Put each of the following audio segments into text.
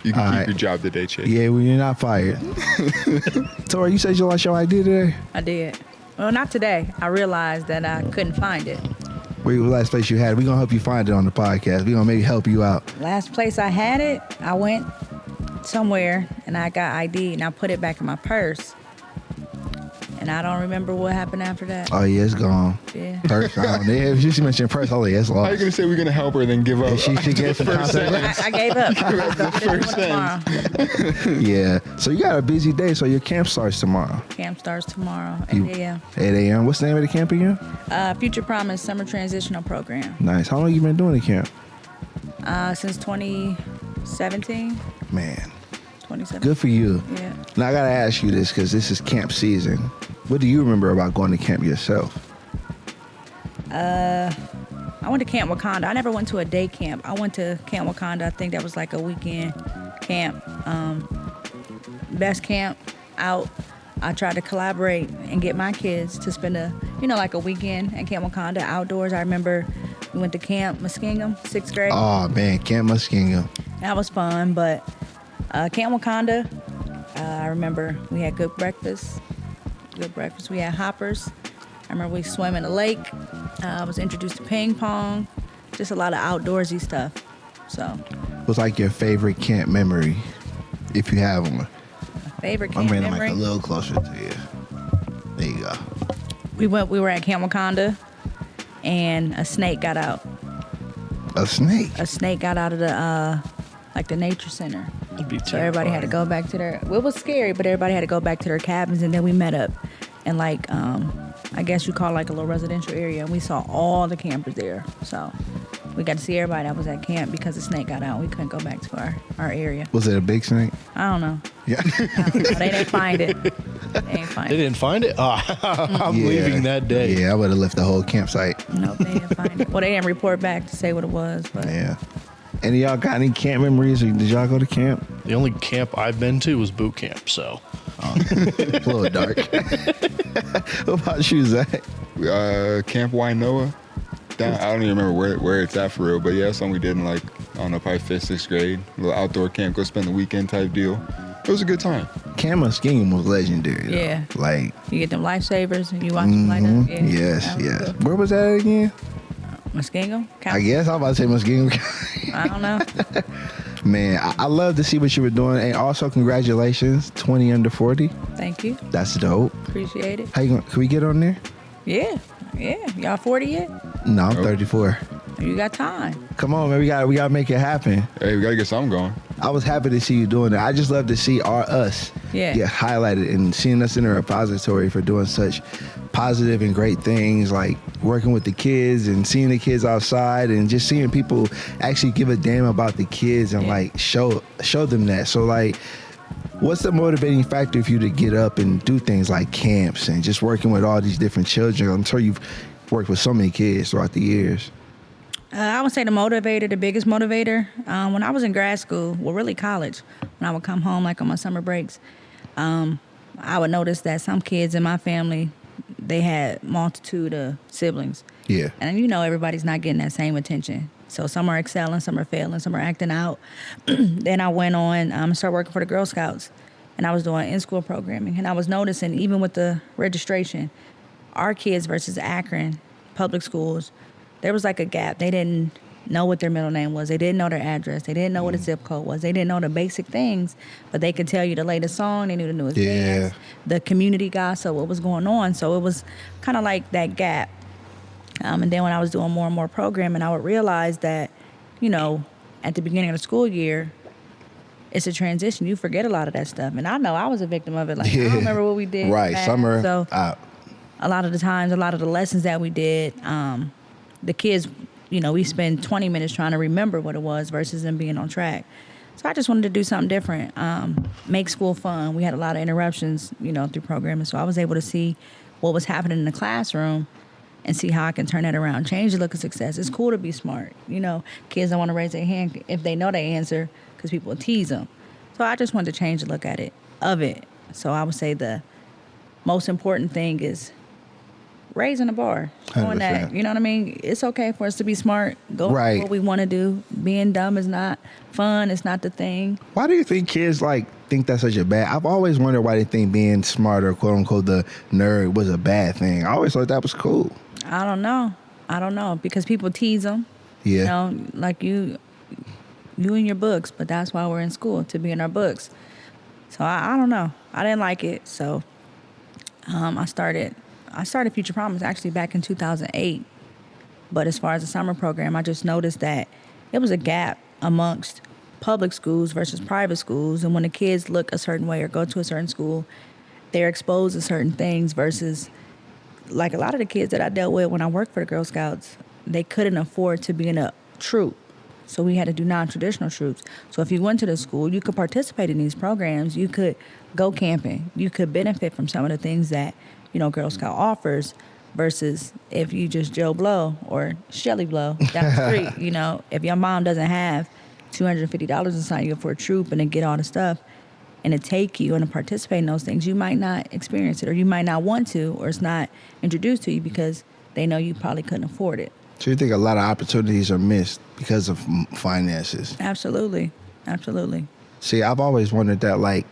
You can keep your job today, Chase. Yeah, well, you're not fired. Tori, you said you lost your ID today? I did. Well, not today. I realized that I couldn't find it. Where was the last place you had it? We're going to help you find it on the podcast. We're going to maybe help you out. Last place I had it, I went somewhere and I got ID and I put it back in my purse. And I don't remember what happened after that. Oh, yeah, it's gone. Yeah. Purse gone. Yeah, she mentioned purse. Oh, yeah, it's How are you lost. going to say we're going to help her and then give up? And she gets some contact. I gave up. The first tomorrow. Yeah. So you got a busy day, so your camp starts tomorrow. Camp starts tomorrow, 8 You- a.m. 8 a.m. What's the name of the camp again? Future Promise Summer Transitional Program. Nice. How long you been doing the camp? Since 2017. Man, 2017. good for you. Yeah. Now I gotta ask you this because this is camp season. What do you remember about going to camp yourself? I went to Camp Wakanda. I never went to a day camp. I went to Camp Wakanda. I think that was like a weekend camp. Best camp out. I tried to collaborate and get my kids to spend like a weekend at Camp Wakanda outdoors. I remember we went to Camp Muskingum, 6th grade. Oh man, Camp Muskingum. That was fun, but Camp Wakanda, I remember we had good breakfast. We had hoppers. I remember we swam in the lake. I was introduced to ping pong. Just a lot of outdoorsy stuff. So, What's like your favorite camp memory, if you have one? favorite I'm camp bringing the memory. mic a little closer to you. There you go. We were at Camp Wakanda, and a snake got out. A snake. A snake got out of the the nature center. That'd be So everybody had to go back to their. Well, it was scary, but everybody had to go back to their cabins, and then we met up, and I guess you call it like a little residential area, and we saw all the campers there. So we got to see everybody that was at camp because the snake got out. We couldn't go back to our area. Was it a big snake? I don't know. Yeah. They didn't find it. They didn't find it? I'm Yeah. leaving that day. Yeah, I would have left the whole campsite. Nope, they didn't find it. Well, they didn't report back to say what it was, but Yeah. Any of y'all got any camp memories? Or did y'all go to camp? The only camp I've been to was boot camp, so. A little dark. What about you, Zach? Camp Wainoa. I don't even remember where it's at for real, but yeah, that's something we did in probably 5th, 6th grade. A little outdoor camp, go spend the weekend type deal. It was a good time. Camp Muskingum was legendary. Though. Yeah. Like, you get them lifesavers and you watch them light up. Yeah, yes, that was yes. good. Where was that again? Muskingum? I guess I'm about to say Muskingum. I don't know. Man, I love to see what you were doing. And also, congratulations, 20 under 40. Thank you. That's dope. Appreciate it. How you going? Can we get on there? Yeah. Y'all 40 yet? No, I'm Nope. 34. You got time. Come on, man. We gotta make it happen. Hey, we got to get something going. I was happy to see you doing that. I just love to see us Yeah. get highlighted and seeing us in a repository for doing such positive and great things, like working with the kids and seeing the kids outside and just seeing people actually give a damn about the kids and Yeah. like show them that. So like, what's the motivating factor for you to get up and do things like camps and just working with all these different children? I'm sure you've worked with so many kids throughout the years. I would say the biggest motivator, when I was in grad school, well, really college, when I would come home like on my summer breaks, I would notice that some kids in my family, they had multitude of siblings. Yeah. And everybody's not getting that same attention. So some are excelling, some are failing, some are acting out. Then I went on and started working for the Girl Scouts, and I was doing in-school programming. And I was noticing, even with the registration, our kids versus Akron public schools, there was like a gap. They didn't know what their middle name was. They didn't know their address. They didn't know what a zip code was. They didn't know the basic things, but they could tell you the latest song. They knew the newest dance, the community gossip, what was going on. So it was kind of like that gap. And then when I was doing more and more programming, I would realize that, at the beginning of the school year, it's a transition. You forget a lot of that stuff. And I know I was a victim of it. Like, I don't remember what we did. Right. Summer. So a lot of the times, a lot of the lessons that we did, the kids, we spend 20 minutes trying to remember what it was versus them being on track. So I just wanted to do something different, make school fun. We had a lot of interruptions, through programming. So I was able to see what was happening in the classroom and see how I can turn that around, change the look of success. It's cool to be smart. Kids don't want to raise their hand if they know they answer because people will tease them. So I just wanted to change the look of it. So I would say the most important thing is raising the bar, showing that, 100%. you know what I mean? It's okay for us to be smart, go Right. do what we want to do. Being dumb is not fun. It's not the thing. Why do you think kids like think that's such a bad? I've always wondered why they think being smart or quote unquote the nerd was a bad thing. I always thought that was cool. I don't know because people tease them. Yeah. You know, like you in your books, but that's why we're in school, to be in our books. So I don't know. I didn't like it. So I started Future Promise actually back in 2008. But as far as the summer program, I just noticed that it was a gap amongst public schools versus private schools. And when the kids look a certain way or go to a certain school, they're exposed to certain things versus like a lot of the kids that I dealt with when I worked for the Girl Scouts, they couldn't afford to be in a troop. So we had to do non-traditional troops. So if you went to the school, you could participate in these programs. You could go camping. You could benefit from some of the things that, you know, Girl Scout offers versus if you just Joe Blow or Shelly Blow down the street. You know, if your mom doesn't have $250 to sign you up for a troop and to get all the stuff and to take you and to participate in those things, you might not experience it or you might not want to, or it's not introduced to you because they know you probably couldn't afford it. So you think a lot of opportunities are missed because of finances? Absolutely. Absolutely. See, I've always wondered that, like,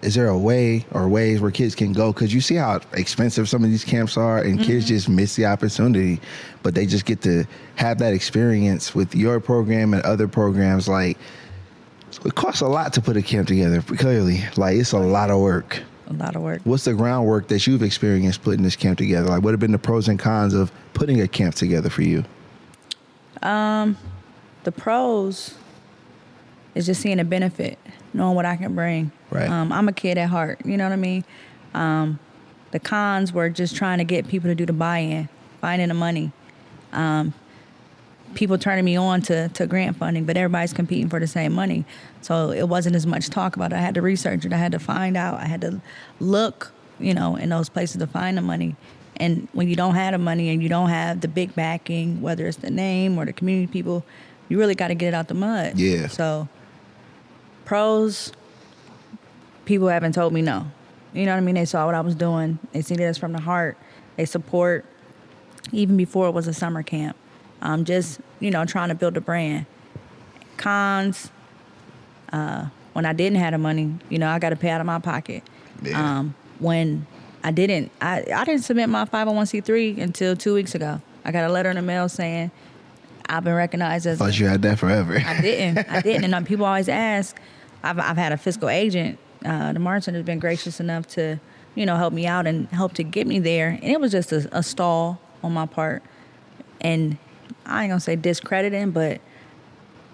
is there a way or ways where kids can go? Because you see how expensive some of these camps are, and kids just miss the opportunity, but they just get to have that experience with your program and other programs. Like, it costs a lot to put a camp together, clearly. Like, it's a lot of work. A lot of work. What's the groundwork that you've experienced putting this camp together? Like, what have been the pros and cons of putting a camp together for you? The pros is just seeing the benefit, knowing what I can bring. Right. I'm a kid at heart, you know what I mean? The cons were just trying to get people to do the buy-in, finding the money. People turning me on to grant funding, but everybody's competing for the same money. So it wasn't as much talk about it. I had to research it. I had to find out. I had to look, you know, in those places to find the money. And when you don't have the money and you don't have the big backing, whether it's the name or the community people, you really got to get it out the mud. Yeah. So pros, people haven't told me no. You know what I mean? They saw what I was doing. They see that it's from the heart. They support even before it was a summer camp. Just, you know, trying to build a brand. Cons, when I didn't have the money, you know, I got to pay out of my pocket. Yeah. When I didn't submit my 501c3 until 2 weeks ago. I got a letter in the mail saying I've been recognized as. Thought you had that forever. I didn't. And people always ask. I've had a fiscal agent. The Martin has been gracious enough to, you know, help me out and help to get me there. And it was just a stall on my part. And I ain't gonna say discrediting, but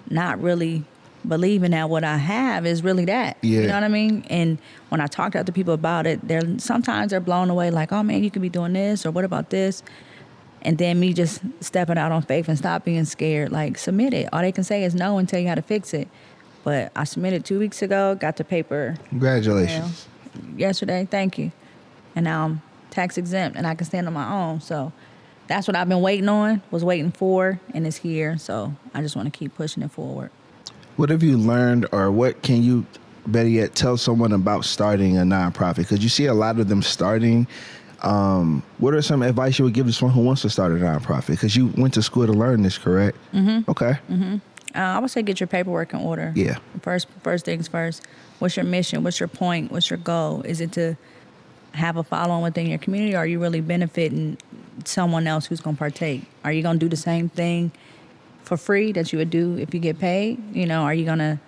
not really believing that what I have is really that. Yeah. You know what I mean? And when I talk to other people about it, sometimes they're blown away like, oh man, you could be doing this, or what about this? And then me just stepping out on faith and stop being scared, like submit it. All they can say is no and tell you how to fix it. But I submitted 2 weeks ago, got the paper. Congratulations. Yesterday, thank you. And now I'm tax exempt and I can stand on my own. So that's what I've been waiting on, was waiting for, and it's here. So I just want to keep pushing it forward. What have you learned, or what can you, better yet, tell someone about starting a nonprofit? Because you see a lot of them starting. What are some advice you would give to someone who wants to start a nonprofit? Because you went to school to learn this, correct? Mm-hmm. Okay. Mm-hmm. I would say get your paperwork in order. Yeah. First things first. What's your mission? What's your point? What's your goal? Is it to have a following within your community, or are you really benefiting someone else who's going to partake? Are you going to do the same thing for free that you would do if you get paid? You know, are you going to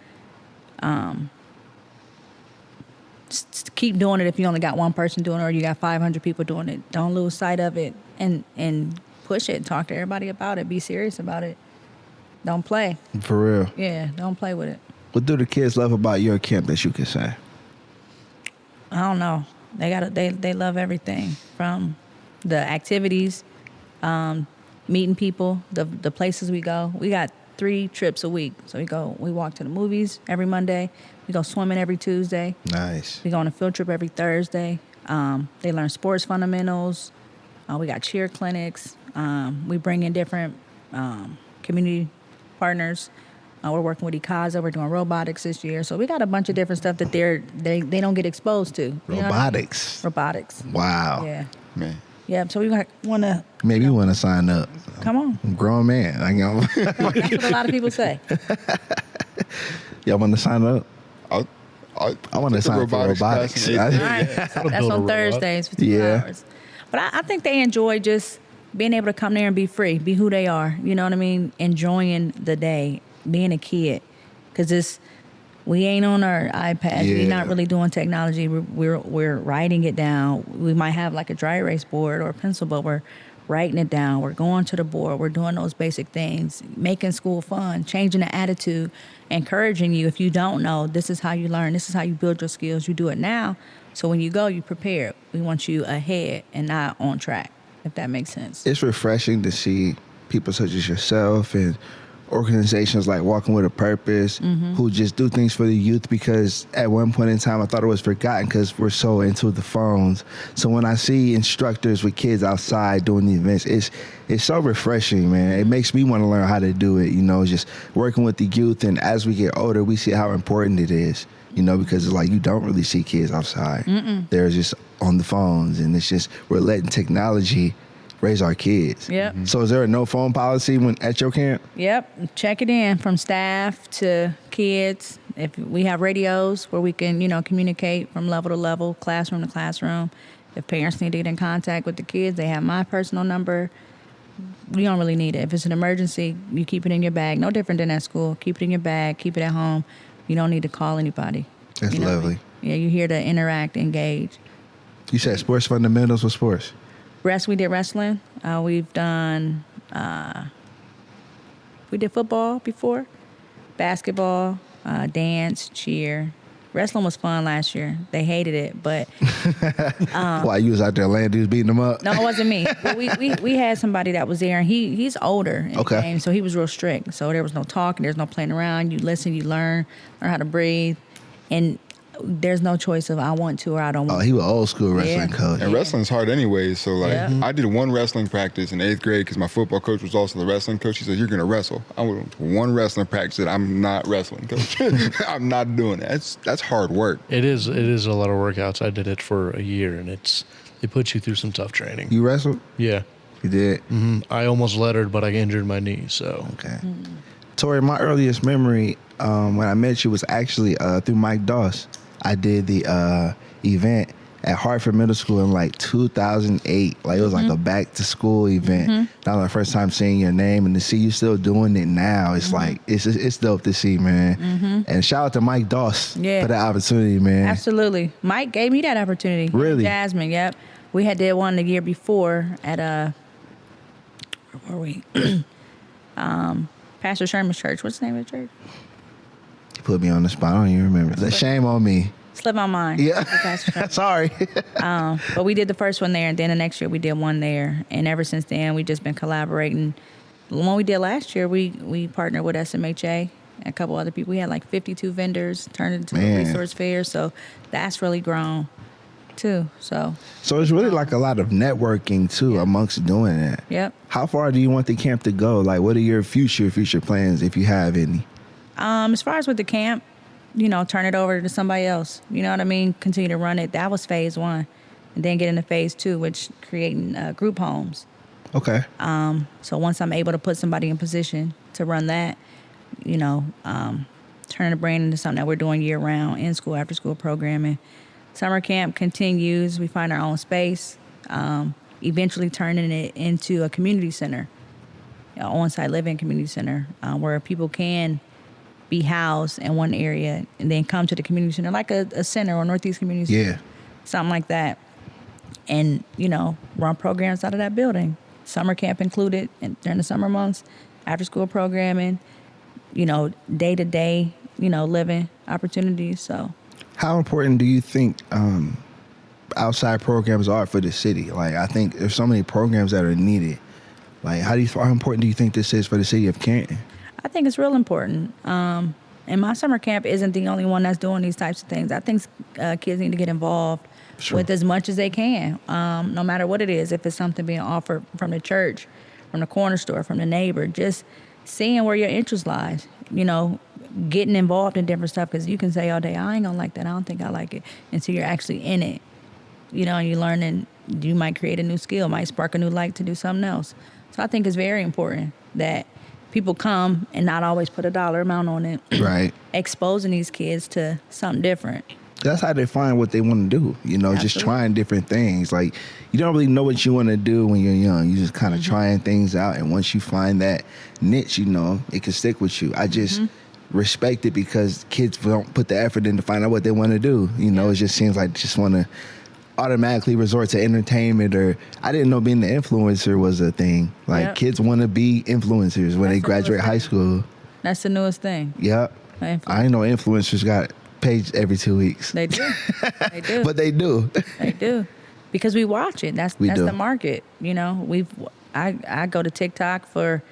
keep doing it if you only got one person doing it, or you got 500 people doing it? Don't lose sight of it and push it. Talk to everybody about it. Be serious about it. Don't play. For real. Yeah, don't play with it. What do the kids love about your camp that you could say? I don't know. They love everything from the activities, meeting people, the places we go. We got 3 trips a week. So we walk to the movies every Monday. We go swimming every Tuesday. Nice. We go on a field trip every Thursday. They learn sports fundamentals. We got cheer clinics. We bring in different community partners. We're working with Ikaza. We're doing robotics this year. So we got a bunch of different stuff that they don't get exposed to. You know what I mean? Robotics. Robotics. Wow. Yeah. Man, Yep. So we want to. Maybe you want to sign up. Come on. I'm a grown man. That's what a lot of people say. Y'all want to sign up? I want to sign up for robotics. All right. That's on Thursdays for 2 hours. But I think they enjoy just being able to come there and be free, be who they are. You know what I mean? Enjoying the day, being a kid. Because we ain't on our iPads. Yeah. We're not really doing technology. We're writing it down. We might have like a dry erase board or a pencil, but we're writing it down. We're going to the board. We're doing those basic things, making school fun, changing the attitude, encouraging you. If you don't know, this is how you learn. This is how you build your skills. You do it now. So when you go, you prepared. We want you ahead and not on track, if that makes sense. It's refreshing to see people such as yourself and organizations like Walking with a Purpose who just do things for the youth, because at one point in time I thought it was forgotten because we're so into the phones. So when I see instructors with kids outside doing the events, it's so refreshing, man. It makes me want to learn how to do it, just working with the youth. And as we get older, we see how important it is, because it's like you don't really see kids outside. They're just on the phones, and it's just we're letting technology raise our kids. Yep. So is there a no phone policy at your camp? Yep. Check it in from staff to kids. If we have radios where we can, communicate from level to level, classroom to classroom. If parents need to get in contact with the kids, they have my personal number. We don't really need it. If it's an emergency, you keep it in your bag. No different than at school. Keep it in your bag. Keep it at home. You don't need to call anybody. That's lovely. Yeah, you're here to interact, engage. You said sports fundamentals. What sports? We did wrestling. We've done, we did football before, basketball, dance, cheer. Wrestling was fun last year. They hated it, but. Why, you was out there laying dudes beating them up? No, it wasn't me. But we had somebody that was there, and he's older in the game, so he was real strict. So there was no talking, there's no playing around. You listen, you learn how to breathe, and there's no choice of I want to or I don't want to. Oh, he was old school wrestling coach. And wrestling's hard anyway. So I did one wrestling practice in 8th grade because my football coach was also the wrestling coach. He said, "You're gonna wrestle." I went to one wrestling practice. Said, "I'm not wrestling, coach. I'm not doing that." That's hard work. It is a lot of workouts. I did it for a year, and it puts you through some tough training. You wrestled? Yeah. You did? I almost lettered, but I injured my knee. So okay. Tori, my earliest memory when I met you was actually through Mike Doss. I did the event at Hartford Middle School in like 2008. Like it was like a back to school event. That was my first time seeing your name, and to see you still doing it now, it's like it's dope to see, man. And shout out to Mike Doss for that opportunity, man. Absolutely. Mike gave me that opportunity. Really? Jasmine, yep. We had did one the year before at where were we? Pastor Sherman's church. What's the name of the church? You put me on the spot. I don't even remember. Shame on me. Slipped my mind. Yeah. Sorry. But we did the first one there, and then the next year we did one there. And ever since then, we've just been collaborating. The one we did last year, we partnered with SMHA and a couple other people. We had like 52 vendors, turned it into a resource fair. So that's really grown too. So it's really like a lot of networking too amongst doing that. Yep. How far do you want the camp to go? Like, what are your future plans, if you have any? As far as with the camp, turn it over to somebody else. You know what I mean? Continue to run it. That was phase 1. And then get into phase 2, which creating group homes. Okay. So once I'm able to put somebody in position to run that, turn the brand into something that we're doing year round, in school, after school programming. Summer camp continues. We find our own space, eventually turning it into a community center, on-site living community center, where people can be housed in one area and then come to the community center, like a center or Northeast Community Center. Something like that. And, run programs out of that building. Summer camp included during the summer months, after school programming, day-to-day, living opportunities. So, how important do you think outside programs are for the city? Like, I think there's so many programs that are needed. Like, how important do you think this is for the city of Canton? I think it's real important. And my summer camp isn't the only one that's doing these types of things. I think kids need to get involved with as much as they can, no matter what it is. If it's something being offered from the church, from the corner store, from the neighbor, just seeing where your interest lies, getting involved in different stuff. Because you can say all day, I ain't gonna like that. I don't think I like it, until you're actually in it. you know, and you learn, and you might create a new skill, might spark a new light to do something else. So I think it's very important that people come and not always put a dollar amount on it. Right. Exposing these kids to something different. That's how they find what they want to do. You know, Absolutely. just trying different things. Like, you don't really know what you want to do when you're young. You just kind of trying things out. And once you find that niche, you know, it can stick with you. I just respect it because kids don't put the effort in to find out what they want to do. You know, it just seems like they just want to automatically resort to entertainment. Or I didn't know being an influencer was a thing. Like, kids want to be influencers when they graduate high school. That's the newest thing. Yep. I didn't know influencers got page every 2 weeks. They do. They do. But they do. They do. Because we watch it. That's the market. You know, I go to TikTok for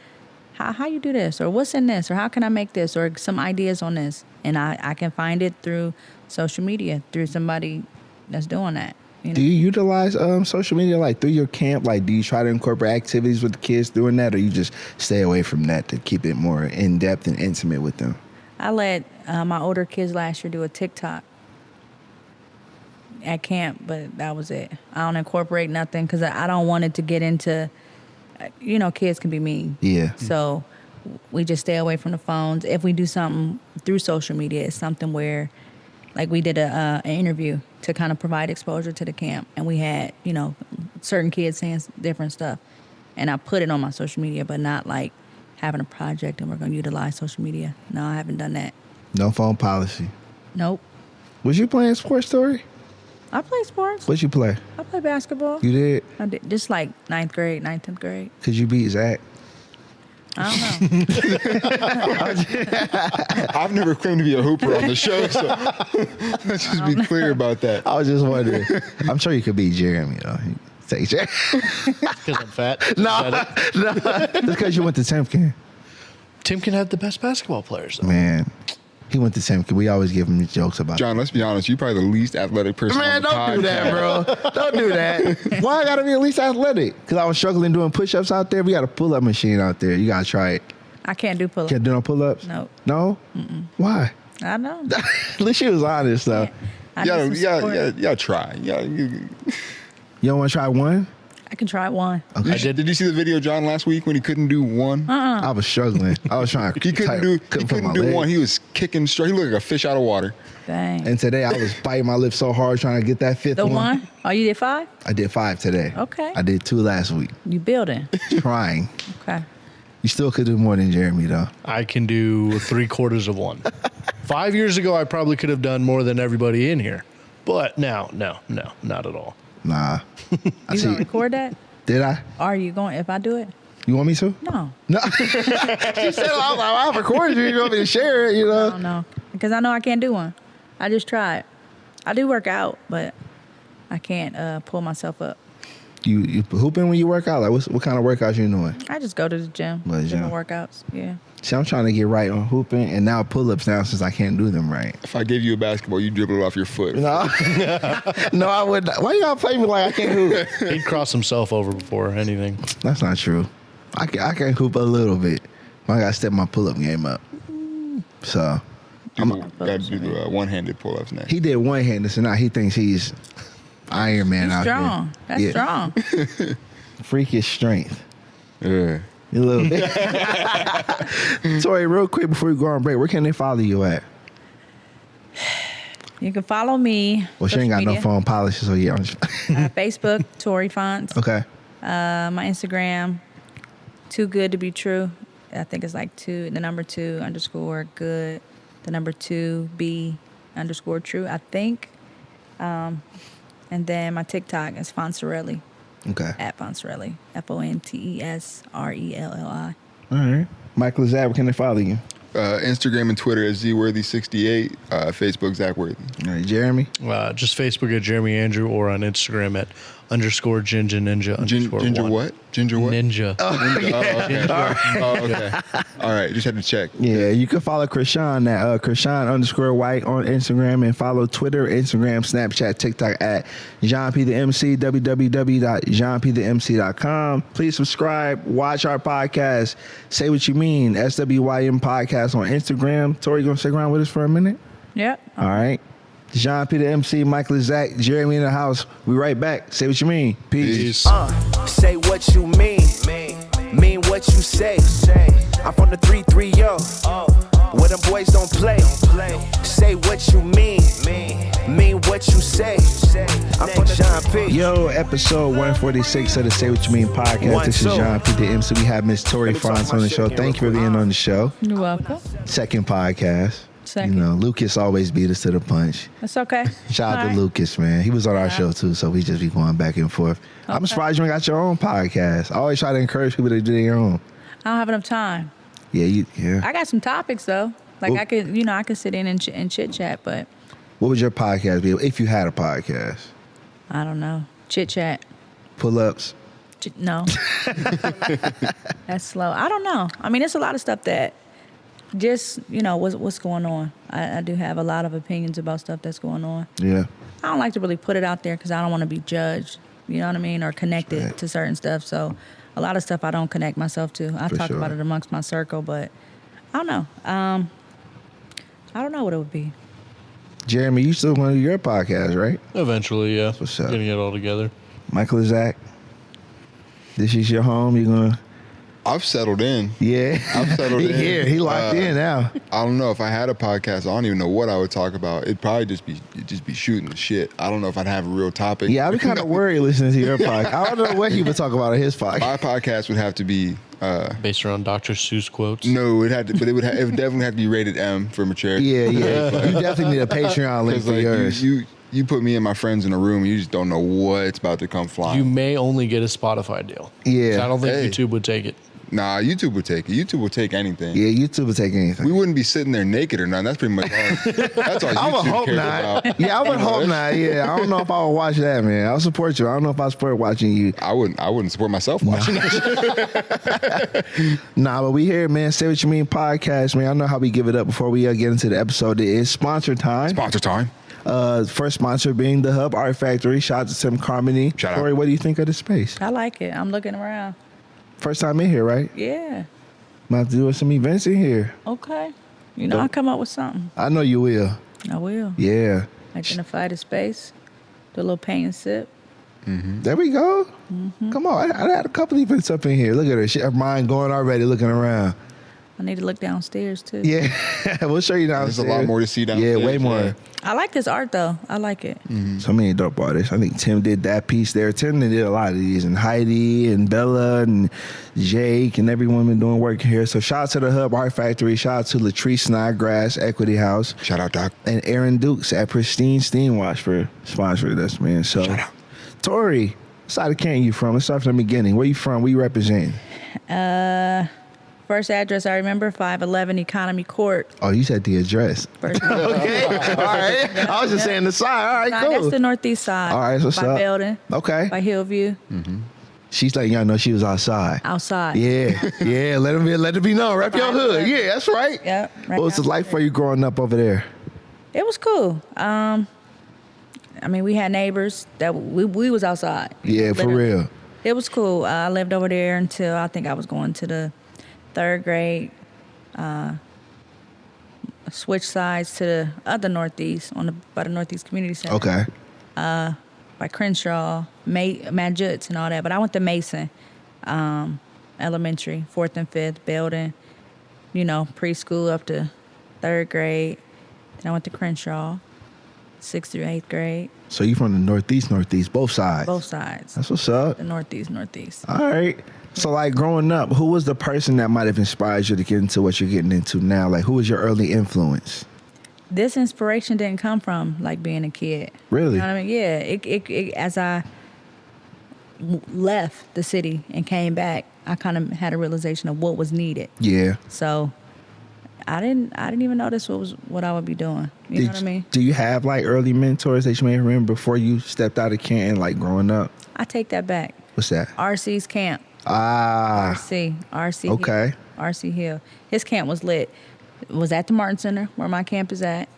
how you do this, or what's in this, or how can I make this, or some ideas on this. And I can find it through social media, through somebody that's doing that. You know? Do you utilize social media, like through your camp? Like, do you try to incorporate activities with the kids doing that, or you just stay away from that to keep it more in-depth and intimate with them? I let my older kids last year do a TikTok at camp, but that was it. I don't incorporate nothing because I don't want it to get into, you know, kids can be mean. Yeah. So we just stay away from the phones. If we do something through social media, it's something where, like, we did an interview to kind of provide exposure to the camp, and we had, you know, certain kids saying different stuff, and I put it on my social media, but not like having a project and we're going to utilize social media. No, I haven't done that. No phone policy. Nope. Was you playing sports, Tori? I play sports. What'd you play? I play basketball. You did? I did. Just like 9th grade, 9th, 10th grade. Could you beat Zach? I don't know. I've never claimed to be a hooper on the show, so let's just be clear about that. I was just wondering. I'm sure you could beat Jeremy, though. Say Jeremy. Because I'm fat. No. It's because you went to Timken. Timken had the best basketball players, though. Man, he went to Timken. We always give him jokes about John, let's be honest. You're probably the least athletic person on the podcast. don't do that, bro. Don't do that. Why I gotta be at least athletic? Because I was struggling doing push-ups out there. We got a pull-up machine out there. You gotta try it. I can't do pull-ups. Can't do no pull-ups? Nope. No? Why? I know. At least she was honest, though. Yeah, try. You don't want to try one? I can try one. Okay. Did you see the video, John, last week when he couldn't do one? I was struggling. I was trying. He couldn't do one. He was kicking straight. He looked like a fish out of water. Dang. And today I was biting my lip so hard trying to get that fifth The one. one? Oh, you did 5? I did 5 today. Okay. I did 2 last week. You building. Trying. Okay. You still could do more than Jeremy, though. I can do 3/4 of one. 5 years ago, I probably could have done more than everybody in here. But now, no, not at all. Nah. You gonna record that? Did I? Are you going, if I do it? You want me to? No. No. She said, I'll record you. You want me to share it, you know? I don't know. Because I know I can't do one. I just tried. I do work out, but I can't pull myself up. You hooping when you work out? Like, what kind of workouts you doing? I just go to the gym. What, Gym gym? workouts. Yeah. See, I'm trying to get right on hooping, and now pull-ups now since I can't do them right. If I gave you a basketball, you'd dribble it off your foot. No. No, I would not. Why you gotta play me like I can't hoop? He'd cross himself over before anything. That's not true. I can hoop a little bit. I gotta step my pull-up game up. So Gotta do the one-handed pull-ups next. he did one-handed, so now he thinks he's Iron Man He's out strong. here. That's strong. Freakish strength. Yeah. A little bit. Tori, real quick before we go on break, where can they follow you at? You can follow me. Well, she ain't got no phone policy, so yeah. Facebook, Tori Fontes. Okay. My Instagram, Too Good to Be True. I think it's like the number 2 _ good, the number 2 B _ true, I think. And then my TikTok is Fonserelli. Okay. At Fonserelli. FONTESRELLI. All right. Michael Zach, where can they follow you? Instagram and Twitter at zworthy68. Facebook, Zach Worthy. All right, Jeremy? Just Facebook at Jeremy Andrew, or on Instagram at _Ginger Ninja Ginger _1. what? Ginger what? Ninja. Okay. Oh, okay. All right. Just had to check. Yeah, you can follow Krishan at Krishan_White on Instagram, and follow Twitter, Instagram, Snapchat, TikTok at Jéan P the MC, www.jeanpthemc.com. Please subscribe, watch our podcast, Say What You Mean, SWYM Podcast on Instagram. Tori, you gonna stick around with us for a minute? Yep. All right. Jean P, the MC, Michael Zach, Jeremy in the house. We right back. Say what you mean. Peace. Say what you mean what you say. I'm from the 330, where them boys don't play. Say what you mean what you say. I'm from the Jean P. Yo, episode 146 of the Say What You Mean podcast. This is Jean P, the MC. We have Miss Tori Fontes on the show. Thank you for being on the show. You're welcome. Second podcast. Second. You know, Lucas always beat us to the punch. That's okay. Shout out All to right. Lucas, man. He was on our show too, so we just be going back and forth. I'm Okay. surprised you ain't got your own podcast. I always try to encourage people to do their own. I don't have enough time. Yeah. I got some topics though. Like Well- I could sit in and chit chat, but What would your podcast be if you had a podcast? I don't know. Chit chat. Pull-ups. No. That's slow. I don't know. I mean, it's a lot of stuff that just, what's going on. I do have a lot of opinions about stuff that's going on. Yeah. I don't like to really put it out there because I don't want to be judged, you know what I mean, or connected Right. to certain stuff. So a lot of stuff I don't connect myself to. I For talk sure. about it amongst my circle, but I don't know. I don't know what it would be. Jeremy, you still want to do your podcast, right? Eventually, yeah. What's up? Getting it all together. Michael Zach, this is your home. You're going to... I've settled in. Yeah. I've settled He in. here. He locked in now. I don't know if I had a podcast. I don't even know what I would talk about. It'd probably just be shooting the shit. I don't know if I'd have a real topic. Yeah, I'd be kind of worried listening to your podcast. I don't know what he would talk about on his podcast. My podcast would have to be Based around Dr. Seuss quotes. no, it would definitely have to be rated M for mature. Yeah. You definitely need a Patreon link Because for like yours. you put me and my friends in a room, and you just don't know what's about to come flying. You may only get a Spotify deal. Yeah. So I don't think Hey. YouTube would take it. Nah, YouTube would take it. YouTube will take anything. Yeah, YouTube will take anything. We wouldn't be sitting there naked or nothing. That's pretty much all. That's all I would YouTube hope cares not. about. Yeah, I would hope not. Yeah, I don't know if I would watch that, man. I'll support you. I don't know if I support watching you. I wouldn't support myself watching that shit. Nah, but we here, man. Say What You Mean podcast, man. I know how we give it up before we get into the episode. It is sponsor time. Sponsor time. First sponsor being the Hub Art Factory. Shout out to Tim Carmody. Shout out. Corey, what do you think of the space? I like it. I'm looking around. First time in here, right? Yeah. Might have to do some events in here. Okay. I'll come up with something. I know you will. I will. Yeah. Identify the space. Do a little paint and sip. There we go. Come on. I had a couple events up in here. Look at her. She have mine going already, looking around. I need to look downstairs too. Yeah. We'll show you downstairs. There's a lot more to see downstairs. Yeah, way more. Yeah. I like this art though. I like it. So many dope artists. I think Tim did that piece there. Tim did a lot of these, and Heidi and Bella and Jake and everyone been doing work here. So shout out to the Hub Art Factory. Shout out to Latrice Snodgrass, Equity House, Shout out, Doc. and Aaron Dukes at Pristine Steam Wash for sponsoring us, man. So, Shout out. Tori, what side of Canton you from? Let's start from the beginning. Where you from? Where you representing? First address I remember, 511 Economy Court. Oh, you said the address. First Okay. All right. I was just saying the side. All right, Nah, cool. that's the northeast side. All right, what's by up? Belden, Okay. by Hillview, She's letting y'all know she was outside. outside. Yeah, let it be known. Rep your hood. Yeah, that's right. Yep. right What was it like for you growing up over there? It was cool. I mean, we had neighbors that we was outside. Yeah, for Literally. real. It was cool. I lived over there until I think I was going to the 3rd grade. Switched sides to the other northeast by the Northeast Community Center. Okay. By Crenshaw, Matt Jutz and all that. But I went to Mason Elementary, 4th and 5th, Belden, preschool up to 3rd grade. Then I went to Crenshaw, 6th through 8th grade, So you from the northeast, both sides. both sides. That's what's up. The northeast. All right. So like growing up, who was the person that might have inspired you to get into what you're getting into now? Like who was your early influence? This inspiration didn't come from like being a kid. Really? You know what I mean? Yeah. It as I left the city and came back, I kind of had a realization of what was needed. Yeah. So I didn't even know this was what I would be doing. You know what I mean? Do you have like early mentors that you may remember before you stepped out of Canton, like growing up? I take that back. What's that? RC's camp. Ah. RC. Okay. Hill. RC Hill. His camp was lit. It was at the Martin Center where my camp is at.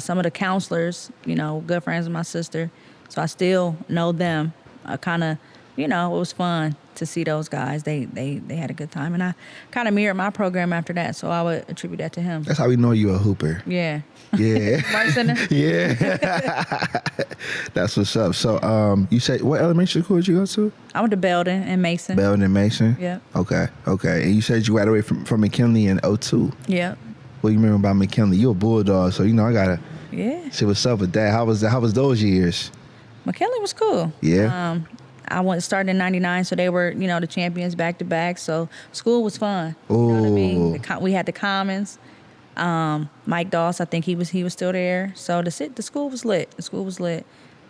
Some of the counselors, good friends of my sister. So I still know them. I kind of you know, it was fun to see those guys. They had a good time, and I kind of mirrored my program after that. So I would attribute that to him. That's how we know you a hooper. Yeah. Yeah. Martin Center? Yeah. That's what's up. So you said, what elementary school did you go to? I went to Belden and Mason. Belden and Mason? Yep. Okay. And you said you graduated from McKinley in 2002. Yep. What do you remember about McKinley? You a Bulldog, so, you know, I got to see what's up with that. How was those years? McKinley was cool. Yeah. I started in 99, so they were, you know, the champions back to back. So school was fun. Ooh. You know what I mean? We had the Commons. Mike Doss, I think he was still there. So the school was lit. The school was lit.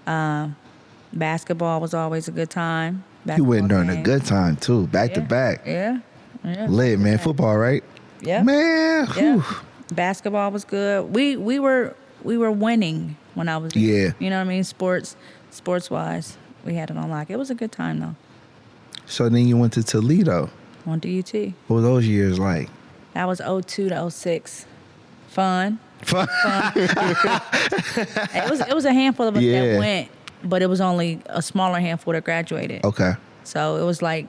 Basketball was always a good time. You went during a good time too, back to back. Yeah. Lit, man. Football, right? Yeah. Man. Yeah. Whew. Basketball was good. We were winning when I was there. Yeah. You know what I mean? Sports wise, we had it on lock. It was a good time though. So then you went to Toledo. Went to UT. What were those years like? That was 02 to 06. Fun. It was a handful of us that went, but it was only a smaller handful that graduated. Okay. So it was like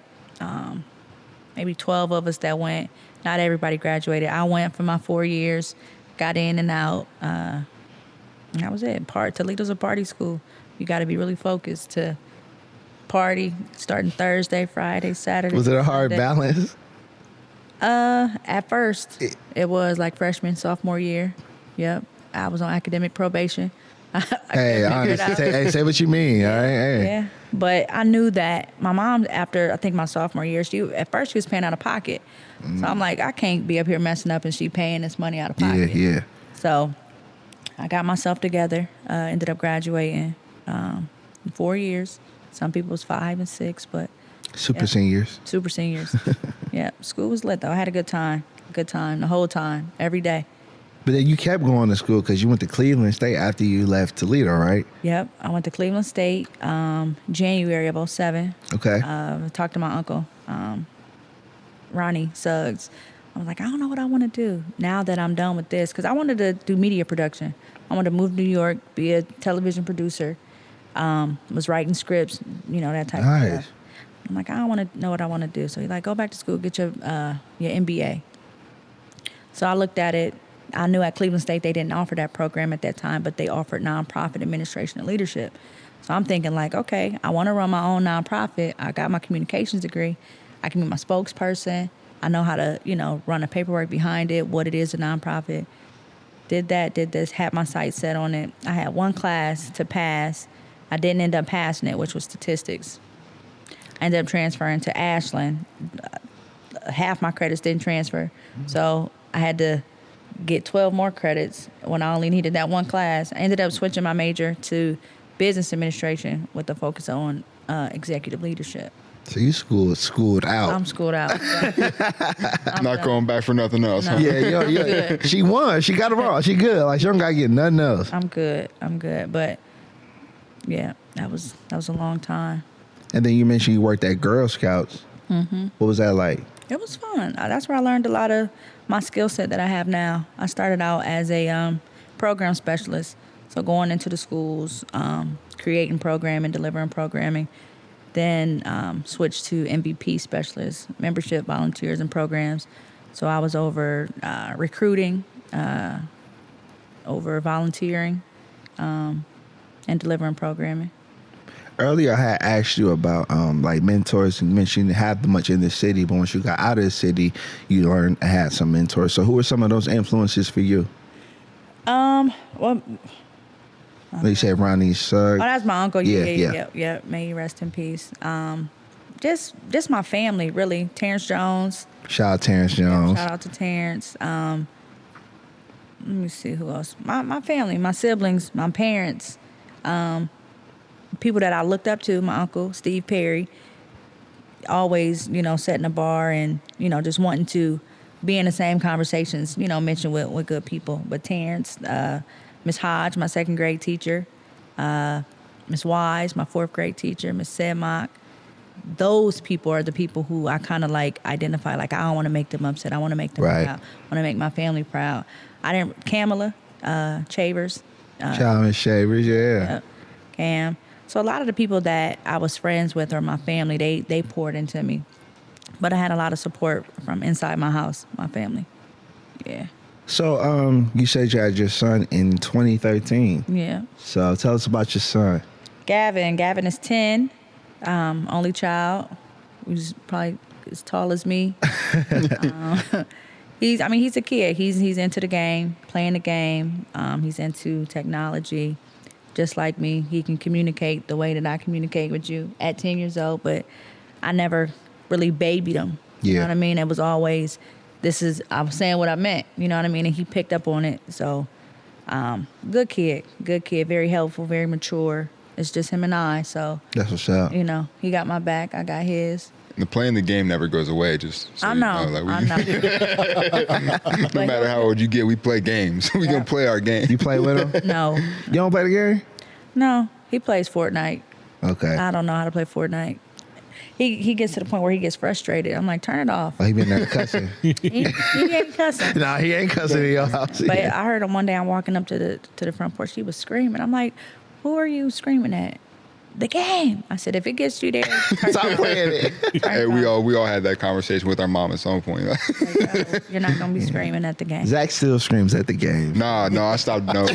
maybe 12 of us that went. Not everybody graduated. I went for my 4 years, got in and out. And that was it. Toledo's a party school. You got to be really focused to party starting Thursday, Friday, Saturday. Was it a hard balance? At first, it was like freshman, sophomore year. Yep. I was on academic probation. Hey, say what you mean. All right. Hey. Yeah. But I knew that my mom, after I think my sophomore year, at first she was paying out of pocket. So I'm like, I can't be up here messing up and she paying this money out of pocket. Yeah. So I got myself together, ended up graduating in 4 years. Some people was 5 and 6, but Super seniors. Yeah, school was lit though. I had a good time the whole time, every day. But then you kept going to school because you went to Cleveland State after you left Toledo, right? Yep, I went to Cleveland State January of 07. Okay. I talked to my uncle, Ronnie Suggs. I was like, I don't know what I want to do now that I'm done with this, because I wanted to do media production. I wanted to move to New York, be a television producer, was writing scripts, you know, that type of stuff. I'm like, I don't want to know what I want to do. So he's like, go back to school, get your MBA. So I looked at it. I knew at Cleveland State they didn't offer that program at that time, but they offered nonprofit administration and leadership. So I'm thinking like, okay, I want to run my own nonprofit. I got my communications degree. I can be my spokesperson. I know how to, you know, run the paperwork behind it, what it is, a nonprofit. Did this, had my sights set on it. I had one class to pass. I didn't end up passing it, which was statistics. I ended up transferring to Ashland. Half my credits didn't transfer. So I had to get 12 more credits when I only needed that one class. I ended up switching my major to business administration with a focus on executive leadership. So you schooled out. I'm schooled out. I'm Not going back for nothing else. No. Huh? Yeah. She won. She got it wrong. She good. Like, she don't got to get nothing else. I'm good. But yeah, that was a long time. And then you mentioned you worked at Girl Scouts. Mm-hmm. What was that like? It was fun. That's where I learned a lot of my skill set that I have now. I started out as a program specialist, so going into the schools, creating programming, delivering programming. Then switched to MVP specialist, membership, volunteers, and programs. So I was over recruiting, over volunteering, and delivering programming. Earlier, I had asked you about like mentors, and you mentioned you didn't have much in the city, but once you got out of the city, you learned and had some mentors. So who were some of those influences for you? Well, Like you said, Ronnie Suggs. oh, that's my uncle. Yeah. May he rest in peace. Just my family, really. Terrence Jones. Shout out Terrence Jones. Shout out to Terrence. Let me see who else. My family, my siblings, my parents. People that I looked up to, my uncle, Steve Perry, always, setting a bar and, just wanting to be in the same conversations, mentioned with good people. But Terrence, Miss Hodge, my 2nd grade teacher, Miss Wise, my 4th grade teacher, Miss Sedmock, those people are the people who I kind of like identify, like I don't want to make them upset. I want to make them proud. I want to make my family proud. Kamala Chavers. Shout out Miss Shavers, yeah. Cam. So a lot of the people that I was friends with or my family, they poured into me. But I had a lot of support from inside my house, my family. Yeah. So you said you had your son in 2013. Yeah. So tell us about your son. Gavin is 10, only child. He's probably as tall as me. He's a kid. He's into the game, playing the game. He's into technology, just like me. He can communicate the way that I communicate with you at 10 years old, but I never really babied him. You know what I mean? It was always, I was saying what I meant, you know what I mean? And he picked up on it. So, good kid, very helpful, very mature. It's just him and I, so. That's what's up. You know, he got my back, I got his. The playing the game never goes away. Just so I know. no matter how old you get, we play games. We gonna play our game. You play with him? No. You don't play the game? No, he plays Fortnite. Okay. I don't know how to play Fortnite. He gets to the point where he gets frustrated. I'm like, turn it off. Oh, he been there cussing. he ain't cussing. Nah, he ain't cussing in your house. But I heard him one day. I'm walking up to the front porch. He was screaming. I'm like, who are you screaming at? The game. I said, if it gets you there, stop playing it. Hey, we all had that conversation with our mom at some point. You're not gonna be screaming at the game. Zach still screams at the game. No, I stopped. No,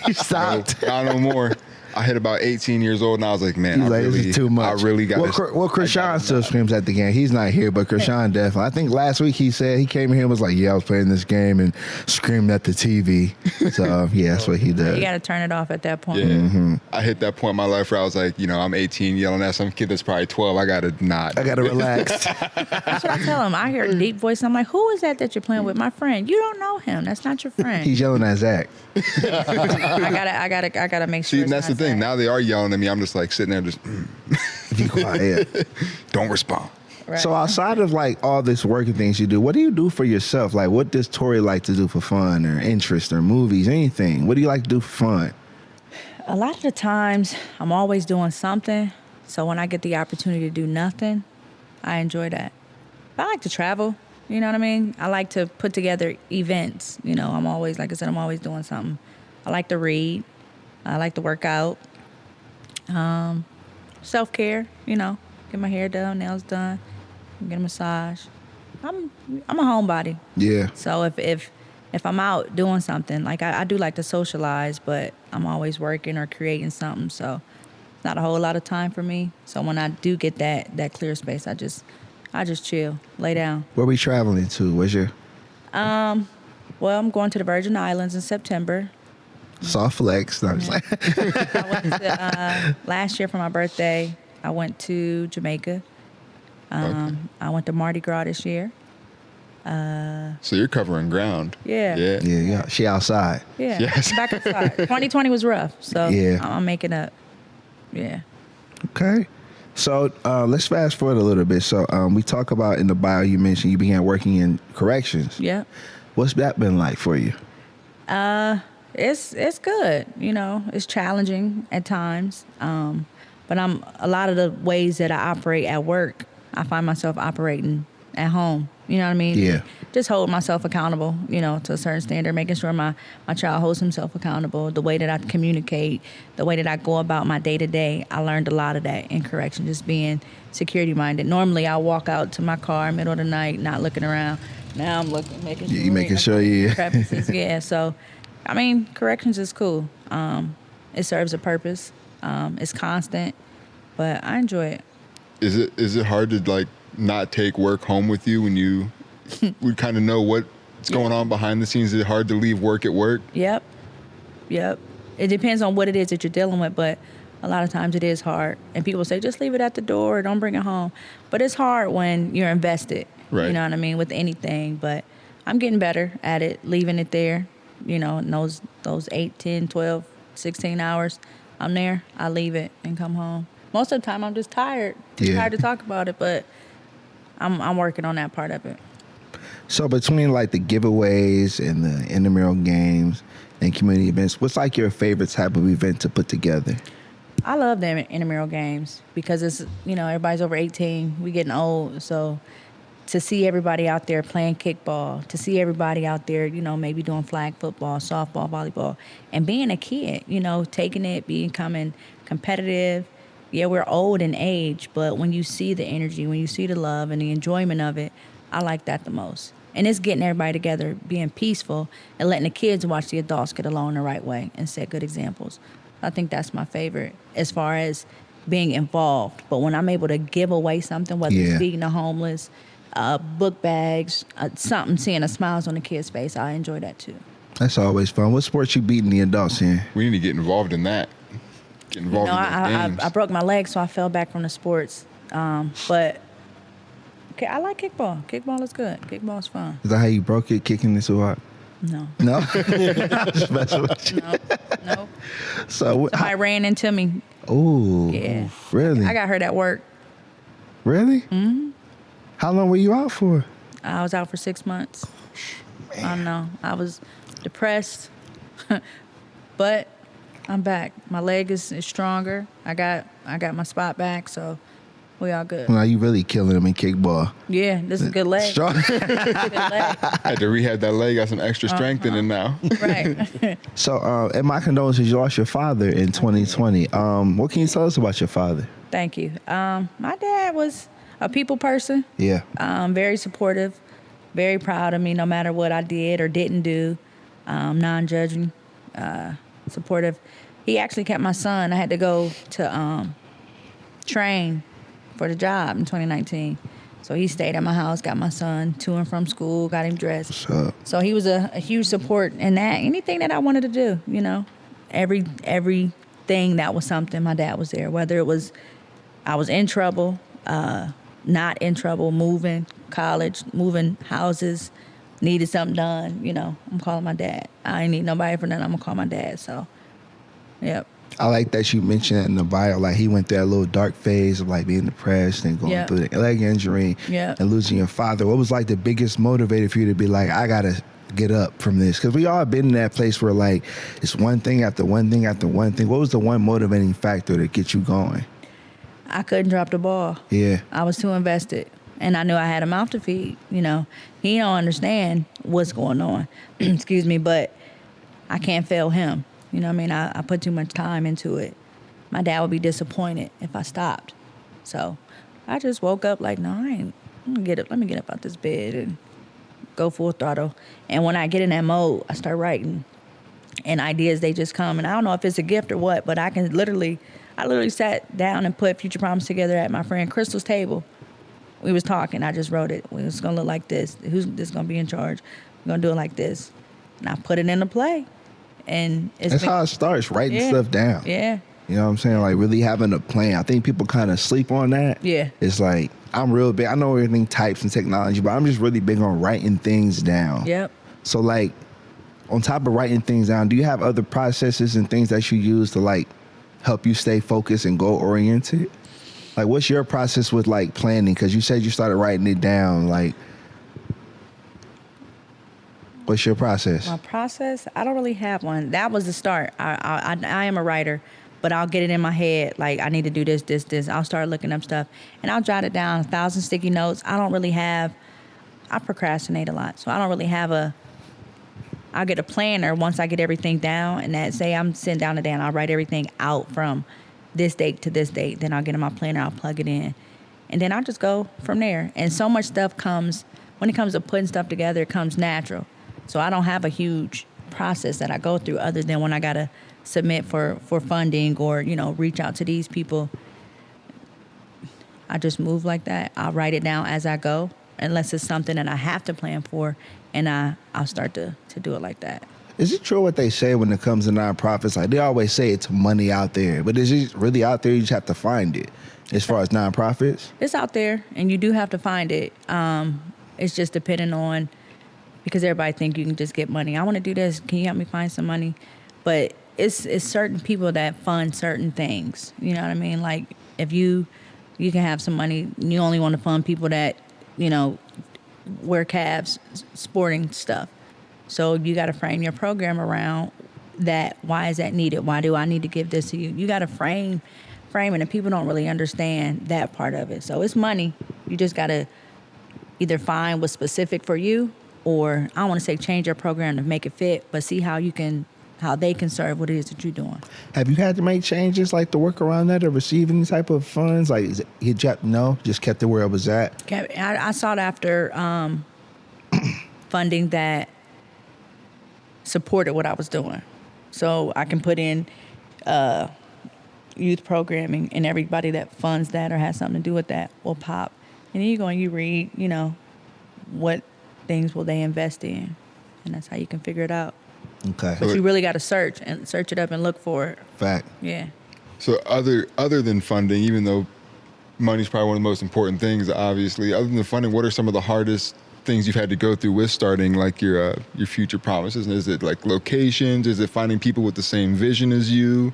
You stopped. No, not no more. I hit about 18 years old, and I was like, man, This is too much. I really got this. Well, Krishan still screams at the game. He's not here, but Krishan definitely. I think last week he said he came in here and was like, yeah, I was playing this game and screamed at the TV. So, yeah, that's what he does. You got to turn it off at that point. Yeah. Mm-hmm. I hit that point in my life where I was like, I'm 18 yelling at some kid that's probably 12. I got to relax. That's what I tell him. I hear a deep voice. I'm like, who is that you're playing with? My friend. You don't know him. That's not your friend. He's yelling at Zach. I gotta make sure. See, that's the thing. Now they are yelling at me. I'm just like sitting there, just be quiet. Don't respond. Right. So outside of like all this working things you do, what do you do for yourself? Like, what does Tori like to do for fun or interest or movies, anything? What do you like to do for fun? A lot of the times, I'm always doing something. So when I get the opportunity to do nothing, I enjoy that. But I like to travel. You know what I mean? I like to put together events. I'm always, like I said, I'm always doing something. I like to read. I like to work out. Self-care, get my hair done, nails done, get a massage. I'm a homebody. Yeah. So if I'm out doing something, like I do like to socialize, but I'm always working or creating something. So it's not a whole lot of time for me. So when I do get that clear space, I just chill, lay down. Where we traveling to? Where's your? Well, I'm going to the Virgin Islands in September. Soft flex. No, I went to, last year for my birthday, I went to Jamaica. Okay. I went to Mardi Gras this year. So you're covering ground. Yeah. Yeah. She outside. Yeah. Yes. Back inside. 2020 was rough, so yeah. I'm making up. Yeah. Okay. So let's fast forward a little bit. So we talk about in the bio you mentioned you began working in corrections. Yeah. What's that been like for you? It's good. It's challenging at times. But a lot of the ways that I operate at work, I find myself operating at home. You know what I mean? Yeah. Just hold myself accountable, to a certain standard, making sure my child holds himself accountable, the way that I communicate, the way that I go about my day-to-day. I learned a lot of that in correction, just being security-minded. Normally, I walk out to my car middle of the night, not looking around. Now I'm looking, making sure. You making sure, yeah. Crevices, yeah. So, corrections is cool. It serves a purpose. It's constant, but I enjoy it. Is it hard to like not take work home with you when you would kind of know what's going on behind the scenes? Is it hard to leave work at work? Yep. It depends on what it is that you're dealing with, but a lot of times it is hard. And people say, just leave it at the door, don't bring it home. But it's hard when you're invested, right. You know what I mean, with anything. But I'm getting better at it, leaving it there, in those 8, 10, 12, 16 hours. I'm there, I leave it and come home. Most of the time I'm just tired. Tired to talk about it, but I'm working on that part of it. So between like the giveaways and the intramural games and community events, what's like your favorite type of event to put together? I love the intramural games because it's, everybody's over 18. We getting old. So to see everybody out there playing kickball, to see everybody out there, maybe doing flag football, softball, volleyball, and being a kid, taking it, becoming competitive, yeah, we're old in age, but when you see the energy, when you see the love and the enjoyment of it, I like that the most. And it's getting everybody together, being peaceful, and letting the kids watch the adults get along the right way and set good examples. I think that's my favorite as far as being involved. But when I'm able to give away something, whether it's feeding the homeless, book bags, something, seeing the smiles on the kid's face, I enjoy that too. That's always fun. What sports you beating the adults in? We need to get involved in that. Get involved in those games. I broke my leg, so I fell back from the sports. But okay, I like kickball. Kickball is good. Kickball is fun. Is that how you broke it, kicking this so hard? No. No? Just messing with you. No. So Somebody ran into me. Oh, Yeah. Really? I got hurt at work. Really? Mm-hmm. How long were you out for? I was out for 6 months. I know. I was depressed, but I'm back. My leg is stronger. I got my spot back, so we all good. Now you really killing them in kickball. Yeah, this is a good leg. Strong. Good leg. Had to rehab that leg, got some extra strength in it now. Right. So, and my condolences, you lost your father in 2020. What can you tell us about your father? Thank you. My dad was a people person. Yeah. Very supportive, very proud of me no matter what I did or didn't do. Non-judging, supportive. He actually kept my son. I had to go to train for the job in 2019. So he stayed at my house, got my son to and from school, got him dressed. What's up? So he was a huge support in that. Anything that I wanted to do, you know, everything that was something, my dad was there. Whether it was I was in trouble, not in trouble, moving, college, moving houses, needed something done, you know, I'm calling my dad. I ain't need nobody for nothing, I'm gonna call my dad. So, yep. I like that you mentioned that in the bio. Like, he went through that little dark phase of like being depressed and going through the leg injury and losing your father. What was like the biggest motivator for you to be like, I gotta get up from this? Because we all been in that place where like it's one thing after one thing after one thing. What was the one motivating factor to get you going? I couldn't drop the ball. Yeah. I was too invested. And I knew I had a mouth to feed, you know. He don't understand what's going on. Excuse me, but I can't fail him. You know what I mean? I put too much time into it. My dad would be disappointed if I stopped. So I just woke up like, no, I'm gonna get up. Let me get up out this bed and go full throttle. And when I get in that mode, I start writing. And ideas, they just come. And I don't know if it's a gift or what, but I literally sat down and put future problems together at my friend Crystal's table. We was talking. I just wrote it. It's going to look like this. Who's this going to be in charge? We're going to do it like this. And I put it into play. And that's how it starts, writing stuff down. Yeah. You know what I'm saying? Like, really having a plan. I think people kind of sleep on that. Yeah. It's like, I'm real big. I know everything types and technology, but I'm just really big on writing things down. Yep. So, like, on top of writing things down, do you have other processes and things that you use to, like, help you stay focused and goal-oriented? Like, what's your process with, like, planning? Because you said you started writing it down. Like, what's your process? My process? I don't really have one. That was the start. I am a writer, but I'll get it in my head. Like, I need to do this. I'll start looking up stuff. And I'll jot it down, 1,000 sticky notes. I procrastinate a lot. So I don't really have I'll get a planner once I get everything down. And that say I'm sitting down today and I'll write everything out from this date to this date. Then I'll get in my planner, I'll plug it in. And then I'll just go from there. And so much stuff comes, when it comes to putting stuff together, it comes natural. So I don't have a huge process that I go through other than when I got to submit for funding or, you know, reach out to these people. I just move like that. I'll write it down as I go, unless it's something that I have to plan for, and I'll start to do it like that. Is it true what they say when it comes to nonprofits? Like, they always say it's money out there, but is it really out there? You just have to find it. As far as nonprofits, it's out there, and you do have to find it. It's just depending on, because everybody think you can just get money. I want to do this. Can you help me find some money? But it's certain people that fund certain things. You know what I mean? Like, if you can have some money, you only want to fund people that, you know, wear calves, sporting stuff. So you got to frame your program around that. Why is that needed? Why do I need to give this to you? You got to frame it, and people don't really understand that part of it. So it's money. You just got to either find what's specific for you, or I don't want to say change your program to make it fit, but see how you can how they can serve what it is that you're doing. Have you had to make changes like to work around that or receive any type of funds? Like, no, just kept it where it was at? I sought after funding that supported what I was doing. So I can put in youth programming, and everybody that funds that or has something to do with that will pop. And then you go and you read, what things will they invest in, and that's how you can figure it out. Okay. But you really got to search it up and look for it. Fact. Yeah. So other than funding, even though money's probably one of the most important things, obviously, other than the funding, what are some of the hardest things you've had to go through with starting like your future promises? And is it like locations? Is it finding people with the same vision as you?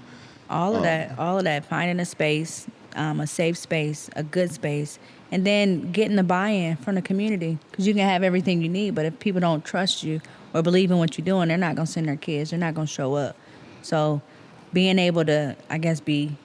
All of that, finding a space, a safe space, a good space, and then getting the buy-in from the community, because you can have everything you need, but if people don't trust you or believe in what you're doing, they're not going to send their kids. They're not going to show up. So being able to, I guess, be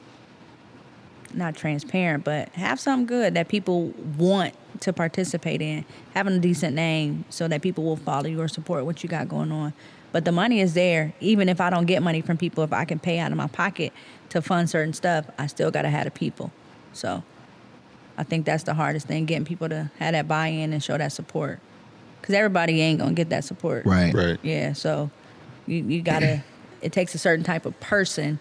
not transparent, but have something good that people want to participate in, having a decent name so that people will follow you or support what you got going on. But the money is there. Even if I don't get money from people, if I can pay out of my pocket to fund certain stuff, I still got to have the people. So I think that's the hardest thing, getting people to have that buy-in and show that support. Because everybody ain't going to get that support. Right. Yeah, so you got to, it takes a certain type of person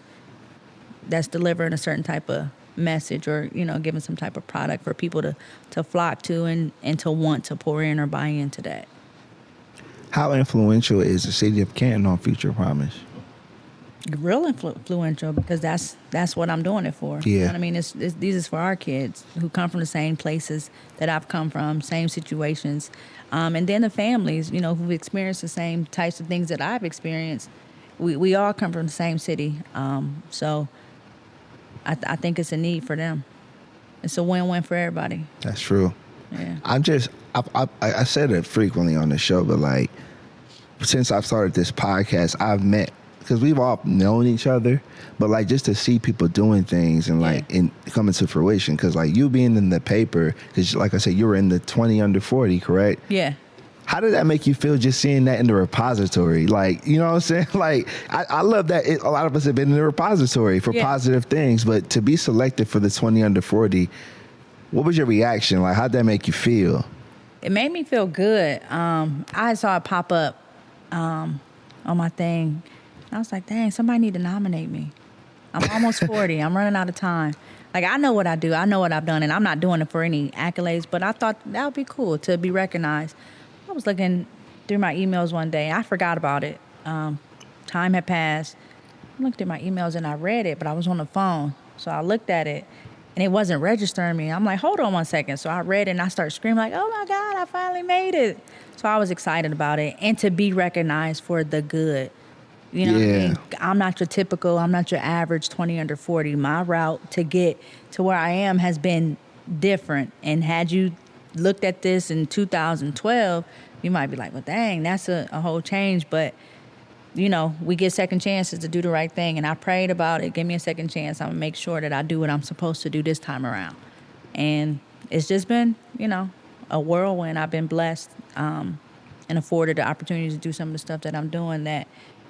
that's delivering a certain type of message or, giving some type of product for people to flock to and to want to pour in or buy into that. How influential is the city of Canton on Future Promise? Real influential, because that's what I'm doing it for. Yeah. You know what I mean? These is for our kids who come from the same places that I've come from, same situations. And then the families, who've experienced the same types of things that I've experienced. We all come from the same city. So I think it's a need for them. It's a win-win for everybody. That's true. Yeah. I said it frequently on the show, but like, since I've started this podcast, I've met, because we've all known each other, but like just to see people doing things and like and coming to fruition, because like you being in the paper, because like I said, you were in the 20 under 40, correct? Yeah. How did that make you feel just seeing that in the repository? Like, you know what I'm saying? Like, I love that a lot of us have been in the repository for positive things, but to be selected for the 20 under 40, what was your reaction? Like, how'd that make you feel? It made me feel good. I saw it pop up on my thing. And I was like, dang, somebody need to nominate me. I'm almost 40. I'm running out of time. Like, I know what I do. I know what I've done, and I'm not doing it for any accolades, but I thought that would be cool to be recognized. I was looking through my emails one day. I forgot about it. Time had passed. I looked at my emails, and I read it, but I was on the phone. So I looked at it, and it wasn't registering me. I'm like, hold on one second. So I read it, and I started screaming like, oh, my God, I finally made it. So I was excited about it, and to be recognized for the good. You know what I mean? I'm not your typical, I'm not your average 20 under 40. My route to get to where I am has been different. And had you looked at this in 2012, you might be like, well, dang, that's a whole change. But, we get second chances to do the right thing. And I prayed about it. Give me a second chance. I'm going to make sure that I do what I'm supposed to do this time around. And it's just been, a whirlwind. I've been blessed and afforded the opportunity to do some of the stuff that I'm doing that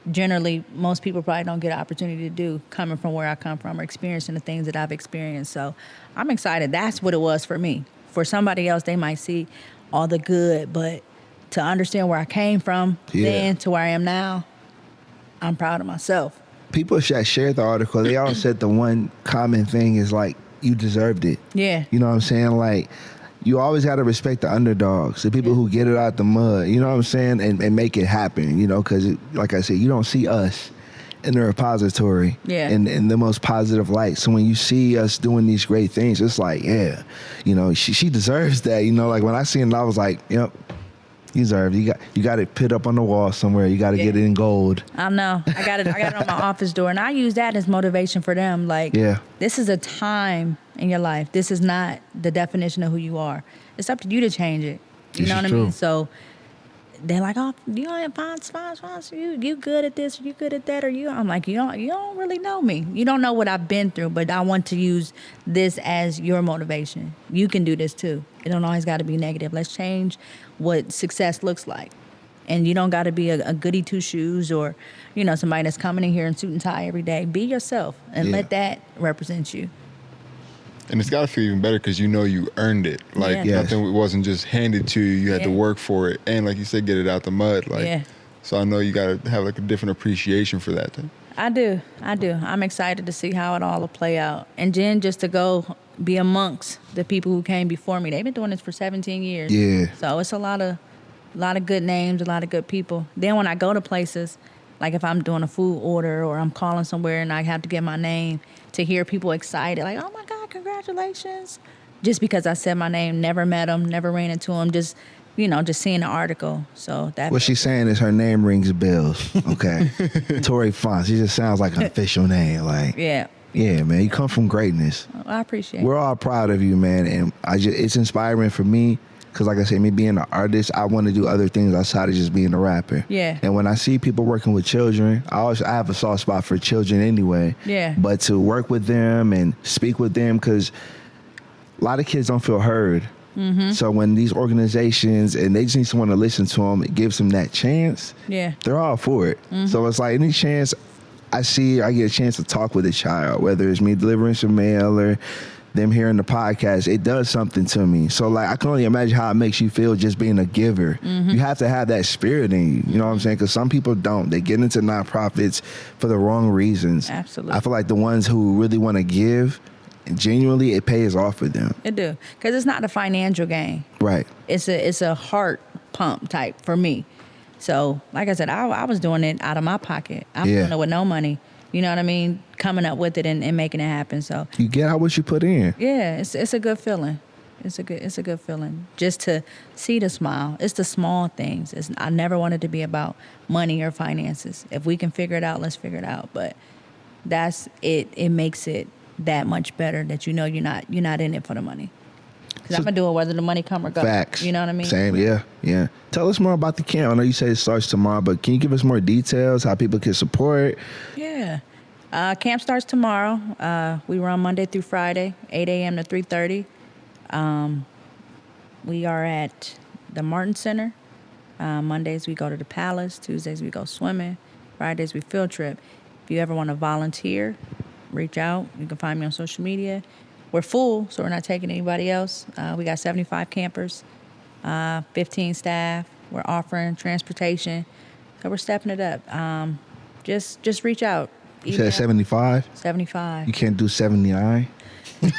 generally most people probably don't get an opportunity to do, coming from where I come from or experiencing the things that I've experienced. So I'm excited. That's what it was for me. For somebody else, they might see all the good, but to understand where I came from then to where I am now, I'm proud of myself. People shared the article. They all said the one common thing is like, you deserved it. Yeah. You know what I'm saying? Like, you always got to respect the underdogs, the people who get it out the mud, you know what I'm saying, and make it happen, because, like I said, you don't see us in the repository in the most positive light. So when you see us doing these great things, it's like, she deserves that. Like when I seen it, I was like, yep, you deserve it. You got it put up on the wall somewhere. You got to get it in gold. I know. I got it on my office door, and I use that as motivation for them. Like, this is a time in your life. This is not the definition of who you are. It's up to you to change it. You know what I mean? So they're like, oh, you don't find sponsors. You good at this, or you good at that, or you. I'm like, you don't really know me. You don't know what I've been through, but I want to use this as your motivation. You can do this too. It don't always got to be negative. Let's change what success looks like. And you don't got to be a goody two shoes or, somebody that's coming in here in suit and tie every day. Be yourself and let that represent you. And it's got to feel even better because you earned it. Like, nothing wasn't just handed to you. You had to work for it. And like you said, get it out the mud. Like, so I know you got to have like a different appreciation for that thing. I do. I'm excited to see how it all will play out. And then just to go be amongst the people who came before me. They've been doing this for 17 years. Yeah. So it's a lot of good names, a lot of good people. Then when I go to places, like if I'm doing a food order or I'm calling somewhere and I have to get my name, to hear people excited, like, oh my God, congratulations. Just because I said my name, never met them, never ran into them, just seeing the article. So that. What she's saying is her name rings bells. Okay. Tori Fontes. She just sounds like an official name. Like, yeah, man, you come from greatness. Oh, I appreciate it. We're all proud of you, man. And it's inspiring for me. Because like I said, me being an artist, I want to do other things outside of just being a rapper. Yeah. And when I see people working with children, I have a soft spot for children anyway. Yeah. But to work with them and speak with them, because a lot of kids don't feel heard. Mm-hmm. So when these organizations, and they just need someone to listen to them, it gives them that chance. Yeah. They're all for it. Mm-hmm. So it's like any chance I get a chance to talk with a child, whether it's me delivering some mail or them hearing the podcast, it does something to me. So like I can only imagine how it makes you feel just being a giver. Mm-hmm. You have to have that spirit in you. You know what I'm saying? Because some people don't. They get into nonprofits for the wrong reasons. Absolutely. I feel like the ones who really want to give, genuinely, it pays off for them. It do. Because it's not a financial gain. Right. It's a heart pump type for me. So like I said, I was doing it out of my pocket. I'm doing it with no money. You know what I mean? Coming up with it and making it happen. So you get out what you put in. Yeah, it's a good feeling. It's a good feeling. Just to see the smile. It's the small things. I never wanted to be about money or finances. If we can figure it out, let's figure it out. But that's it. It makes it that much better that you're not in it for the money. Because I'm gonna do it whether the money come or go. Facts. You know what I mean? Same. Yeah. Tell us more about the camp. I know you say it starts tomorrow, but can you give us more details? How people can support? Yeah. Camp starts tomorrow. We run Monday through Friday, 8 a.m. to 3:30. We are at the Martin Center. Mondays we go to the Palace. Tuesdays we go swimming. Fridays we field trip. If you ever want to volunteer, reach out. You can find me on social media. We're full, so we're not taking anybody else. We got 75 campers, 15 staff. We're offering transportation, so we're stepping it up. Just reach out. You said 75? 75. You can't do 79? So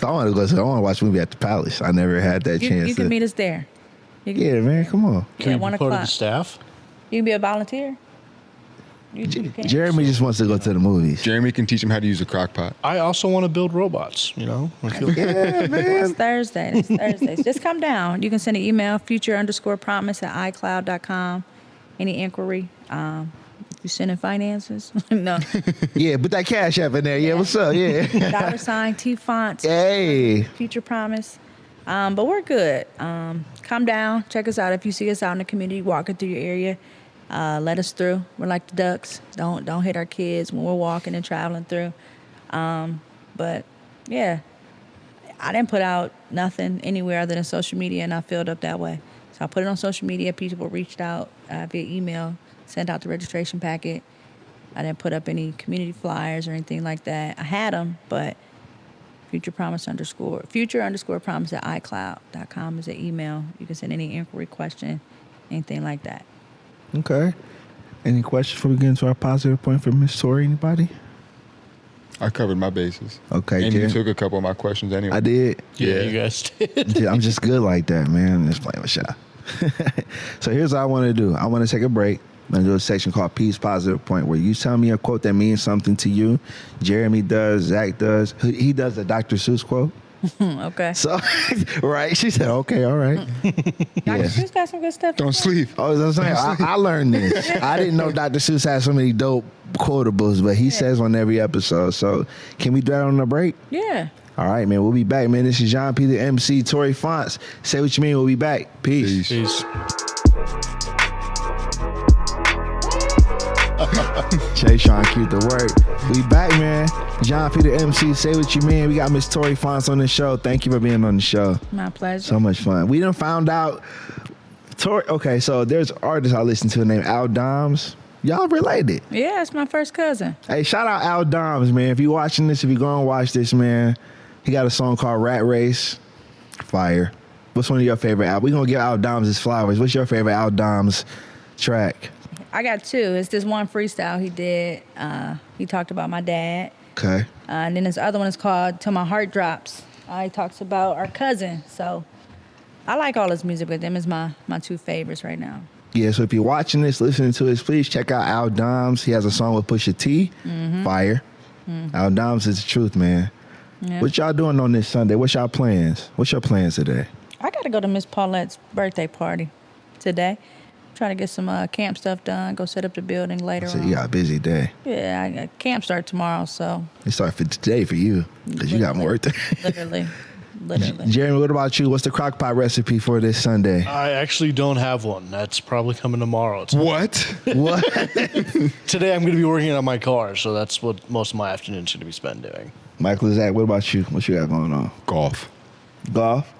I want to watch a movie at the Palace. I never had that chance. You can meet us there. Yeah, man, come on. Can you 1 be part o'clock. of the staff? You can be a volunteer. You can. Jeremy just wants to go to the movies. Jeremy can teach him how to use a crock pot. I also want to build robots, Yeah, It's man. Thursdays. Just come down. You can send an email, future_promise@icloud.com. Any inquiry. If you send in finances. No. Yeah, put that cash app in there. Yeah, what's up? Yeah. $T Fonts. Hey. Future Promise. But we're good. Come down. Check us out. If you see us out in the community, walking through your area, let us through. We're like the ducks. Don't hit our kids when we're walking and traveling through. But yeah, I didn't put out nothing anywhere other than social media, and I filled up that way. So I put it on social media. People reached out via _email, sent out the registration packet. I didn't put up any community flyers or anything like that. I had them, but future_promise @icloud.com is the email. You can send any inquiry, question, anything like that. Okay. Any questions before we get into our positive point for Miss Tori? Anybody? I covered my bases. Okay, and Jen. you took a couple of my questions anyway. I did. Yeah, you guys did. Yeah, I'm just good like that, man. Just playing with y'all. So here's what I want to do. I want to take a break. I'm going to do a section called Peace Positive Point, where you tell me a quote that means something to you. Jeremy does. Zach does. He does the Dr. Seuss quote. Okay. So, right. She said, okay, all right. Dr. Seuss got some good stuff. Don't sleep. Oh, that's what I'm saying. I learned this. I didn't know Dr. Seuss had so many dope quotables, but he says on every episode. So can we do that on the break? Yeah. All right, man. We'll be back, man. This is Jéan P, the MC, Tori Fontes. Say what you mean. We'll be back. Peace. Peace. Sean, keep the word. We back, man. Jéan P, the MC. Say what you mean. We got Miss Tori Fontes on the show. Thank you for being on the show. My pleasure. So much fun. We done found out Tori, okay, so there's an artist I listen to named Al Doms. Y'all related. Yeah, it's my first cousin. Hey, shout out Al Doms, man. If you're watching this, if you're going to watch this, man, he got a song called Rat Race. Fire. What's one of your favorite albums? We're going to give Al Doms his flowers. What's your favorite Al Doms track? I got two. It's this one freestyle he did. He talked about my dad. Okay. And then this other one is called Till My Heart Drops. He talks about our cousin. So I like all his music, but them is my two favorites right now. Yeah, so if you're watching this, listening to this, please check out Al Doms. He has a song with Pusha T. Fire. Al Doms is the truth, man. Yeah. What y'all doing on this Sunday? What's y'all plans? What's your plans today? I got to go to Miss Paulette's birthday party today. Trying to get some camp stuff done, go set up the building later So on. you got a busy day. Yeah, I got camp start tomorrow, so. It started for today for you because you got more work. Literally. Jeremy, what about you? What's the crock pot recipe for this Sunday? I actually don't have one. That's probably coming tomorrow. What? What? Today I'm going to be working on my car, so that's what most of my afternoon's going to be spent doing. Michael Zach, what about you? What you got going on? Golf. Golf?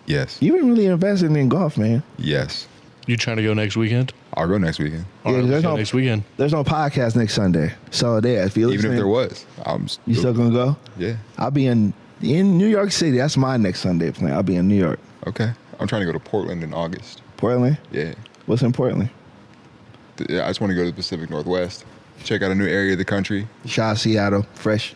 Yes. You've been really investing in golf, man. Yes. You trying to go next weekend? I'll go next weekend. All right, let's there's go next weekend. There's no podcast next Sunday. So there, if you're Even if listening, there was, I'm you still gonna go? Yeah. I'll be in New York City. That's my next Sunday plan. I'll be in New York. Okay. I'm trying to go to Portland in August. Portland? Yeah. What's in Portland? I just want to go to the Pacific Northwest. Check out a new area of the country. Shout out Seattle. Fresh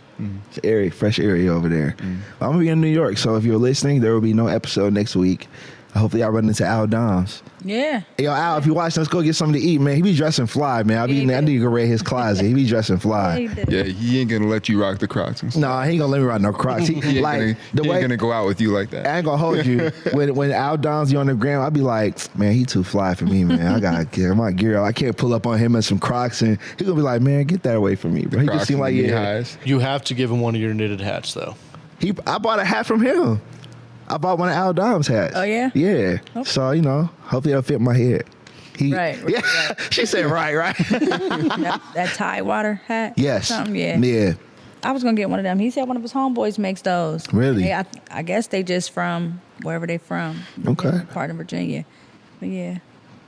area over there. I'm gonna be in New York, so if you're listening, there will be no episode next week. Hopefully I run into Al Doms. Yeah. Hey, yo, Al, if you're watching, let's go get something to eat, man. He be dressing fly, man. I need to go raid his closet. He be dressing fly. Yeah, he ain't gonna let you rock the Crocs and stuff. No, he ain't gonna let me ride no Crocs. He He ain't gonna go out with you like that. I ain't gonna hold you. When Al Don's you on the gram, I'll be like, man, he too fly for me, man. I gotta get my gear up. I can't pull up on him in some Crocs, and he gonna be like, man, get that away from me, bro. He Crocs just seem like and yeah. knee-highs. You have to give him one of your knitted hats, though. I bought a hat from him. I bought one of Al Dom's hats. Oh, yeah? Yeah. Okay. So hopefully it'll fit my head. Right. Yeah. She said right. that Tidewater hat? Yes. Something, yeah. Yeah. I was going to get one of them. He said one of his homeboys makes those. Really? I guess they just from wherever they from. Okay. Part of Virginia. But yeah,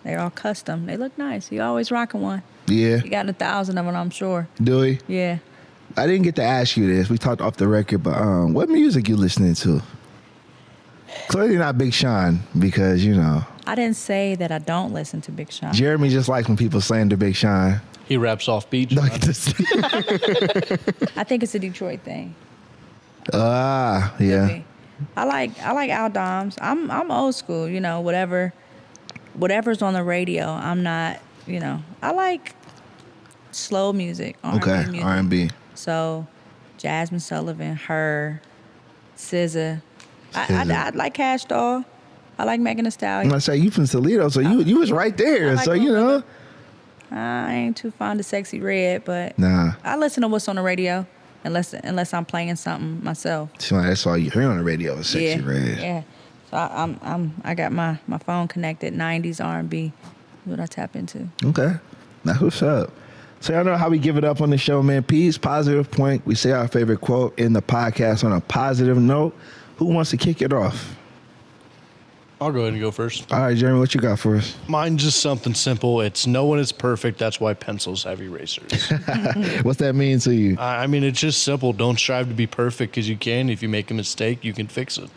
they're all custom. They look nice. He always rocking one. Yeah. He got 1,000 of them, I'm sure. Do he? Yeah. I didn't get to ask you this. We talked off the record, but what music you listening to? Clearly not Big Sean because, I didn't say that I don't listen to Big Sean. Jeremy just likes when people slander Big Sean. He raps off beats. I I think it's a Detroit thing. yeah. I like Al Doms. I'm old school, whatever's on the radio. I'm not, I like slow music, R&B Okay, music. R&B. So, Jasmine Sullivan, her, SZA. I like Cash Doll. I like Megan Thee I'm Stallion. gonna say you from Toledo, so you was right there. I like So Glorilla. I ain't too fond of Sexy Red, but Nah. I listen to what's on the radio unless I'm playing something myself. So that's all you hear on the radio is Sexy Yeah, Red. yeah. So I got my phone connected. 90s R&B is what I tap into. Okay. That's what's up. So y'all know how we give it up on the show, man. Peace, positive point. We say our favorite quote in the podcast on a positive note. Who wants to kick it off? I'll go ahead and go first. All right, Jeremy, what you got for us? Mine's just something simple. It's no one is perfect. That's why pencils have erasers. What's that mean to you? I mean, it's just simple. Don't strive to be perfect because you can. If you make a mistake, you can fix it.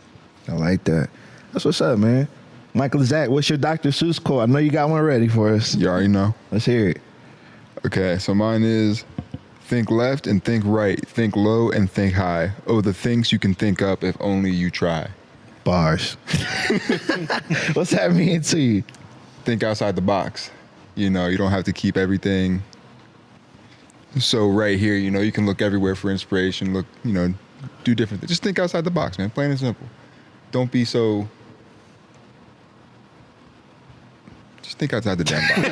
I like that. That's what's up, man. Michael Zach, what's your Dr. Seuss quote? I know you got one ready for us. You already know. Let's hear it. Okay, so mine is think left and think right, think low and think high. Oh, the things you can think up if only you try. Bars. What's that mean to you? Think outside the box. You don't have to keep everything so right here. You can look everywhere for inspiration, look, do different things. Just think outside the box, man, plain and simple. Don't be so... Just think outside the damn box.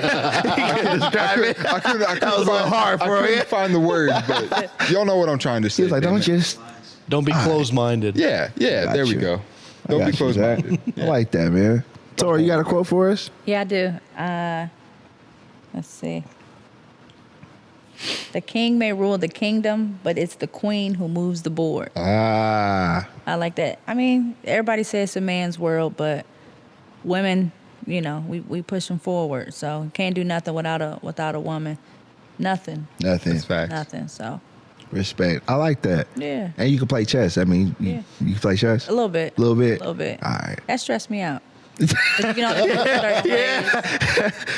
I couldn't find the words, but y'all know what I'm trying to say. He was like, don't just... Don't be closed-minded. Yeah, Got there we you. go. I Don't got be you, closed-minded. Zach. I like that, man. Tori, you got a quote for us? Yeah, I do. Let's see. The king may rule the kingdom, but it's the queen who moves the board. Ah. I like that. I mean, everybody says it's a man's world, but women we push them forward. So can't do nothing without a woman. Nothing. That's facts. Nothing. So Respect. I like that. yeah. And you can play chess. I mean, you can play chess? A little bit. A little bit? A little bit. All right. That stressed me out.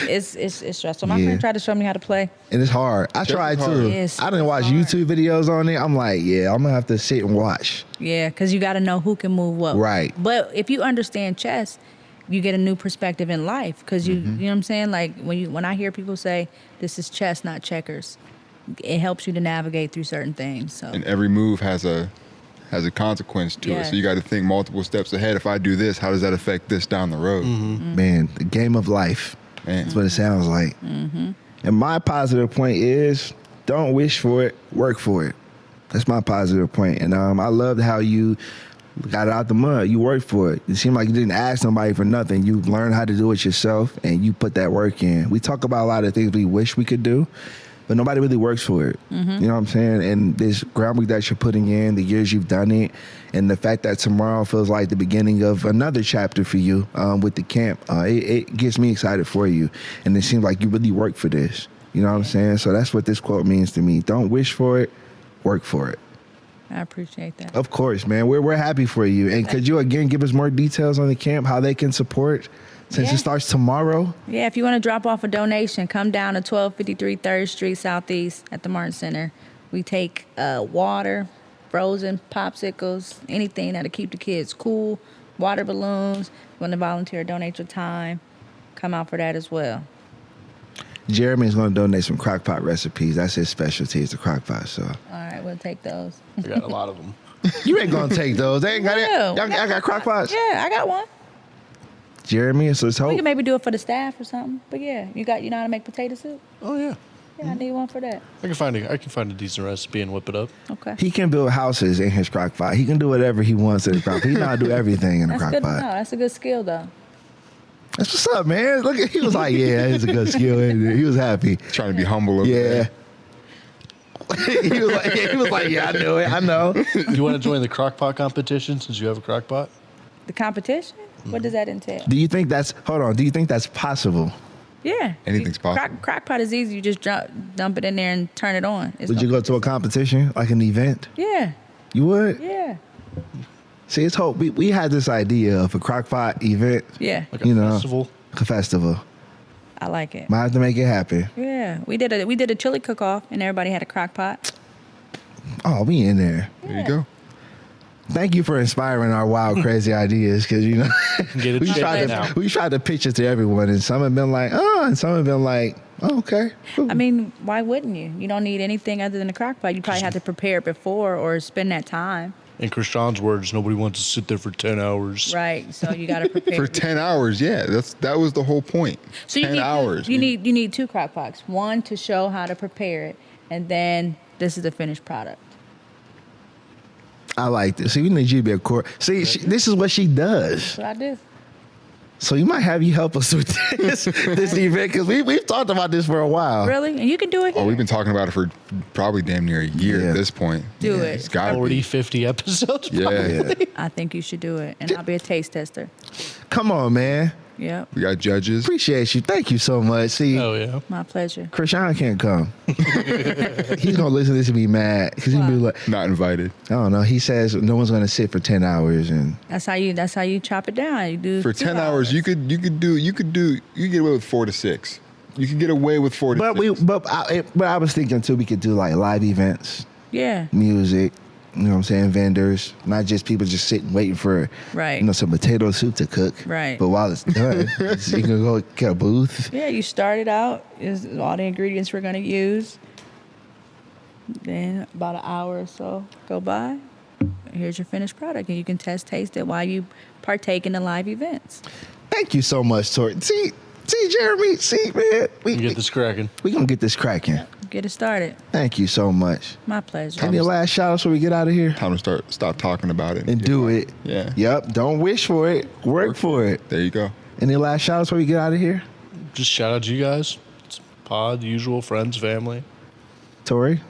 It's stressful. My friend tried to show me how to play. And it's hard. I tried too. Yes, I didn't watch YouTube videos on it. I'm like, yeah, I'm going to have to sit and watch. Yeah, because you got to know who can move what. Right. But if you understand chess, you get a new perspective in life. Because you know what I'm saying? Like when I hear people say, this is chess, not checkers, it helps you to navigate through certain things. So. And every move has a consequence to it. So you got to think multiple steps ahead. If I do this, how does that affect this down the road? Man, the game of life. Man. That's what it sounds like. And my positive point is, don't wish for it, work for it. That's my positive point. And I loved how you got it out the mud. You worked for it. It seemed like you didn't ask somebody for nothing. You learned how to do it yourself, and you put that work in. We talk about a lot of things we wish we could do, but nobody really works for it. You know what I'm saying? And this groundwork that you're putting in, the years you've done it, and the fact that tomorrow feels like the beginning of another chapter for you with the camp, it gets me excited for you. And it seems like you really work for this. You know what I'm saying? So that's what this quote means to me. Don't wish for it, work for it. I appreciate that. Of course, man. We're happy for you. And could you again give us more details on the camp, how they can support since it starts tomorrow? Yeah, if you want to drop off a donation, come down to 1253 3rd Street Southeast at the Martin Center. We take water, frozen popsicles, anything that'll keep the kids cool, water balloons. You want to volunteer, donate your time, come out for that as well. Jeremy's going to donate some crock pot recipes. That's his specialty, is the crock pot. So All right, we'll take those. I got a lot of them. you ain't going to take those. They ain't got it. No, Y'all got crock pots? Yeah, I got one. Jeremy, so let's We hope. can maybe do it for the staff or something. But yeah, you know how to make potato soup? Oh yeah, Yeah, I need one for that. I can find a decent recipe and whip it up. Okay. He can build houses in his crock pot. He can do whatever he wants in the crock pot. He know how to do everything in the That's crock good. pot. No, that's a good skill though. That's what's up, man. Look at, he was like, yeah, it's a good skill. He was happy. Trying to be humble over Yeah. there. he was like, yeah, I knew it. I know. You want to join the crock pot competition since you have a crock pot? The competition? What does that entail? Do you think that's possible? Yeah. Anything's possible. Crock pot is easy. You just dump it in there and turn it on. Would you go to a competition, like an event? Yeah. You would? Yeah. See, it's hope. We had this idea of a crock pot event. Yeah. Like a festival? A festival. I like it. Might have to make it happen. Yeah. We did a chili cook-off and everybody had a crock pot. Oh, we in there. There you go. Thank you for inspiring our wild, crazy ideas, because, you know, Get it we tried to pitch it to everyone, and some have been like, oh, and some have been like, oh, okay. Ooh. I mean, why wouldn't you? You don't need anything other than a crock pot. You probably have to prepare it before or spend that time. In Krishan's words, nobody wants to sit there for 10 hours. Right. So you got to prepare. For 10 hours, yeah. That was the whole point. So you 10 need hours. You need two crock pots. One to show how to prepare it, and then this is the finished product. I like this. See, we need you to be a core. See, this is what she does. That's what I do. So you might have you help us with this event, because we've talked about this for a while. Really? And you can do it here. Oh, we've been talking about it for probably damn near a year Yeah. at this point. Do it. It's got to 40, be. 50 episodes. Yeah. I think you should do it, and I'll be a taste tester. Come on, man. Yep. We got judges. Appreciate you. Thank you so much. See, Oh, yeah. My pleasure. Krishan can't come. He's going to listen to this and be mad, because he'll be like, Not invited. I don't know. He says no one's going to sit for 10 hours. And That's how you chop it down. You do For 2 10 hours, you could get away with 4 to 6. You could get away with 4 to 6. But I was thinking, too, we could do like live events, Yeah. music, you know what I'm saying, vendors, not just people just sitting waiting for, Right. you know, some potato soup to cook. Right. But while it's done, you can go get a booth. Yeah. You start it out. Is all the ingredients we're gonna use. Then about an hour or so go by. Here's your finished product, and you can taste it while you partake in the live events. Thank you so much, Tori. See, Jeremy, man, we Get this cracking. we gonna get this cracking. Get it started. Thank you so much. My pleasure. Any last shout outs before we get out of here? Time to stop talking about it. And do it. Yeah. Yep. Don't wish for it. Work for it. There you go. Any last shout outs before we get out of here? Just shout out to you guys. It's pod, the usual, friends, family. Tori,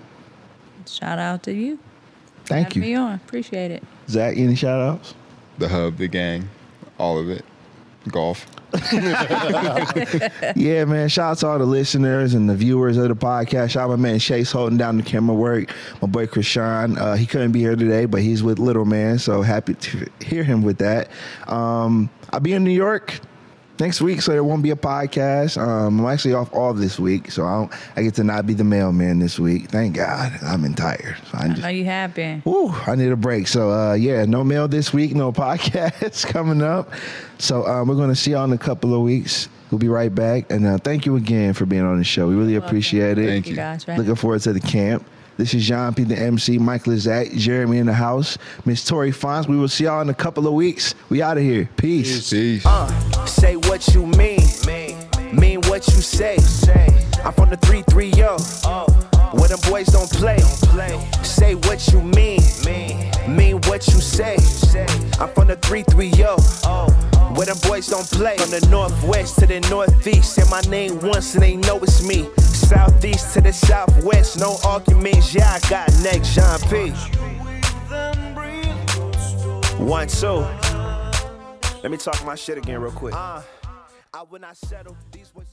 Shout out to you. thank Having me you. on. Appreciate it. Zach, any shout outs? The hub, the gang, all of it. Golf. Yeah, man. Shout out to all the listeners and the viewers of the podcast. Shout out my man Chase holding down the camera work. My boy Krishan. He couldn't be here today, but he's with Little Man, so happy to hear him with that. I'll be in New York next week, so there won't be a podcast. I'm actually off all this week, so I get to not be the mailman this week. Thank God. I've been tired. So I know you have been. Woo, I need a break. So, yeah, no mail this week, no podcast coming up. So we're going to see y'all in a couple of weeks. We'll be right back. And thank you again for being on the show. We really appreciate it. Thank you guys. Looking forward to the camp. This is Jéan P, the MC, Mike Lizak, Jeremy in the house, Miss Tori Fontes. We will see y'all in a couple of weeks. We out of here. Peace. Peace. Say what you mean what you say. I'm from the 330, where them boys don't play. Say what you mean what you say. I'm from the 330, where them boys don't play. From the northwest to the northeast, say my name once and they know it's me. Southeast to the southwest, no arguments, yeah, I got next, Jéan P. 1, 2. Let me talk my shit again real quick. I will not settle. These boys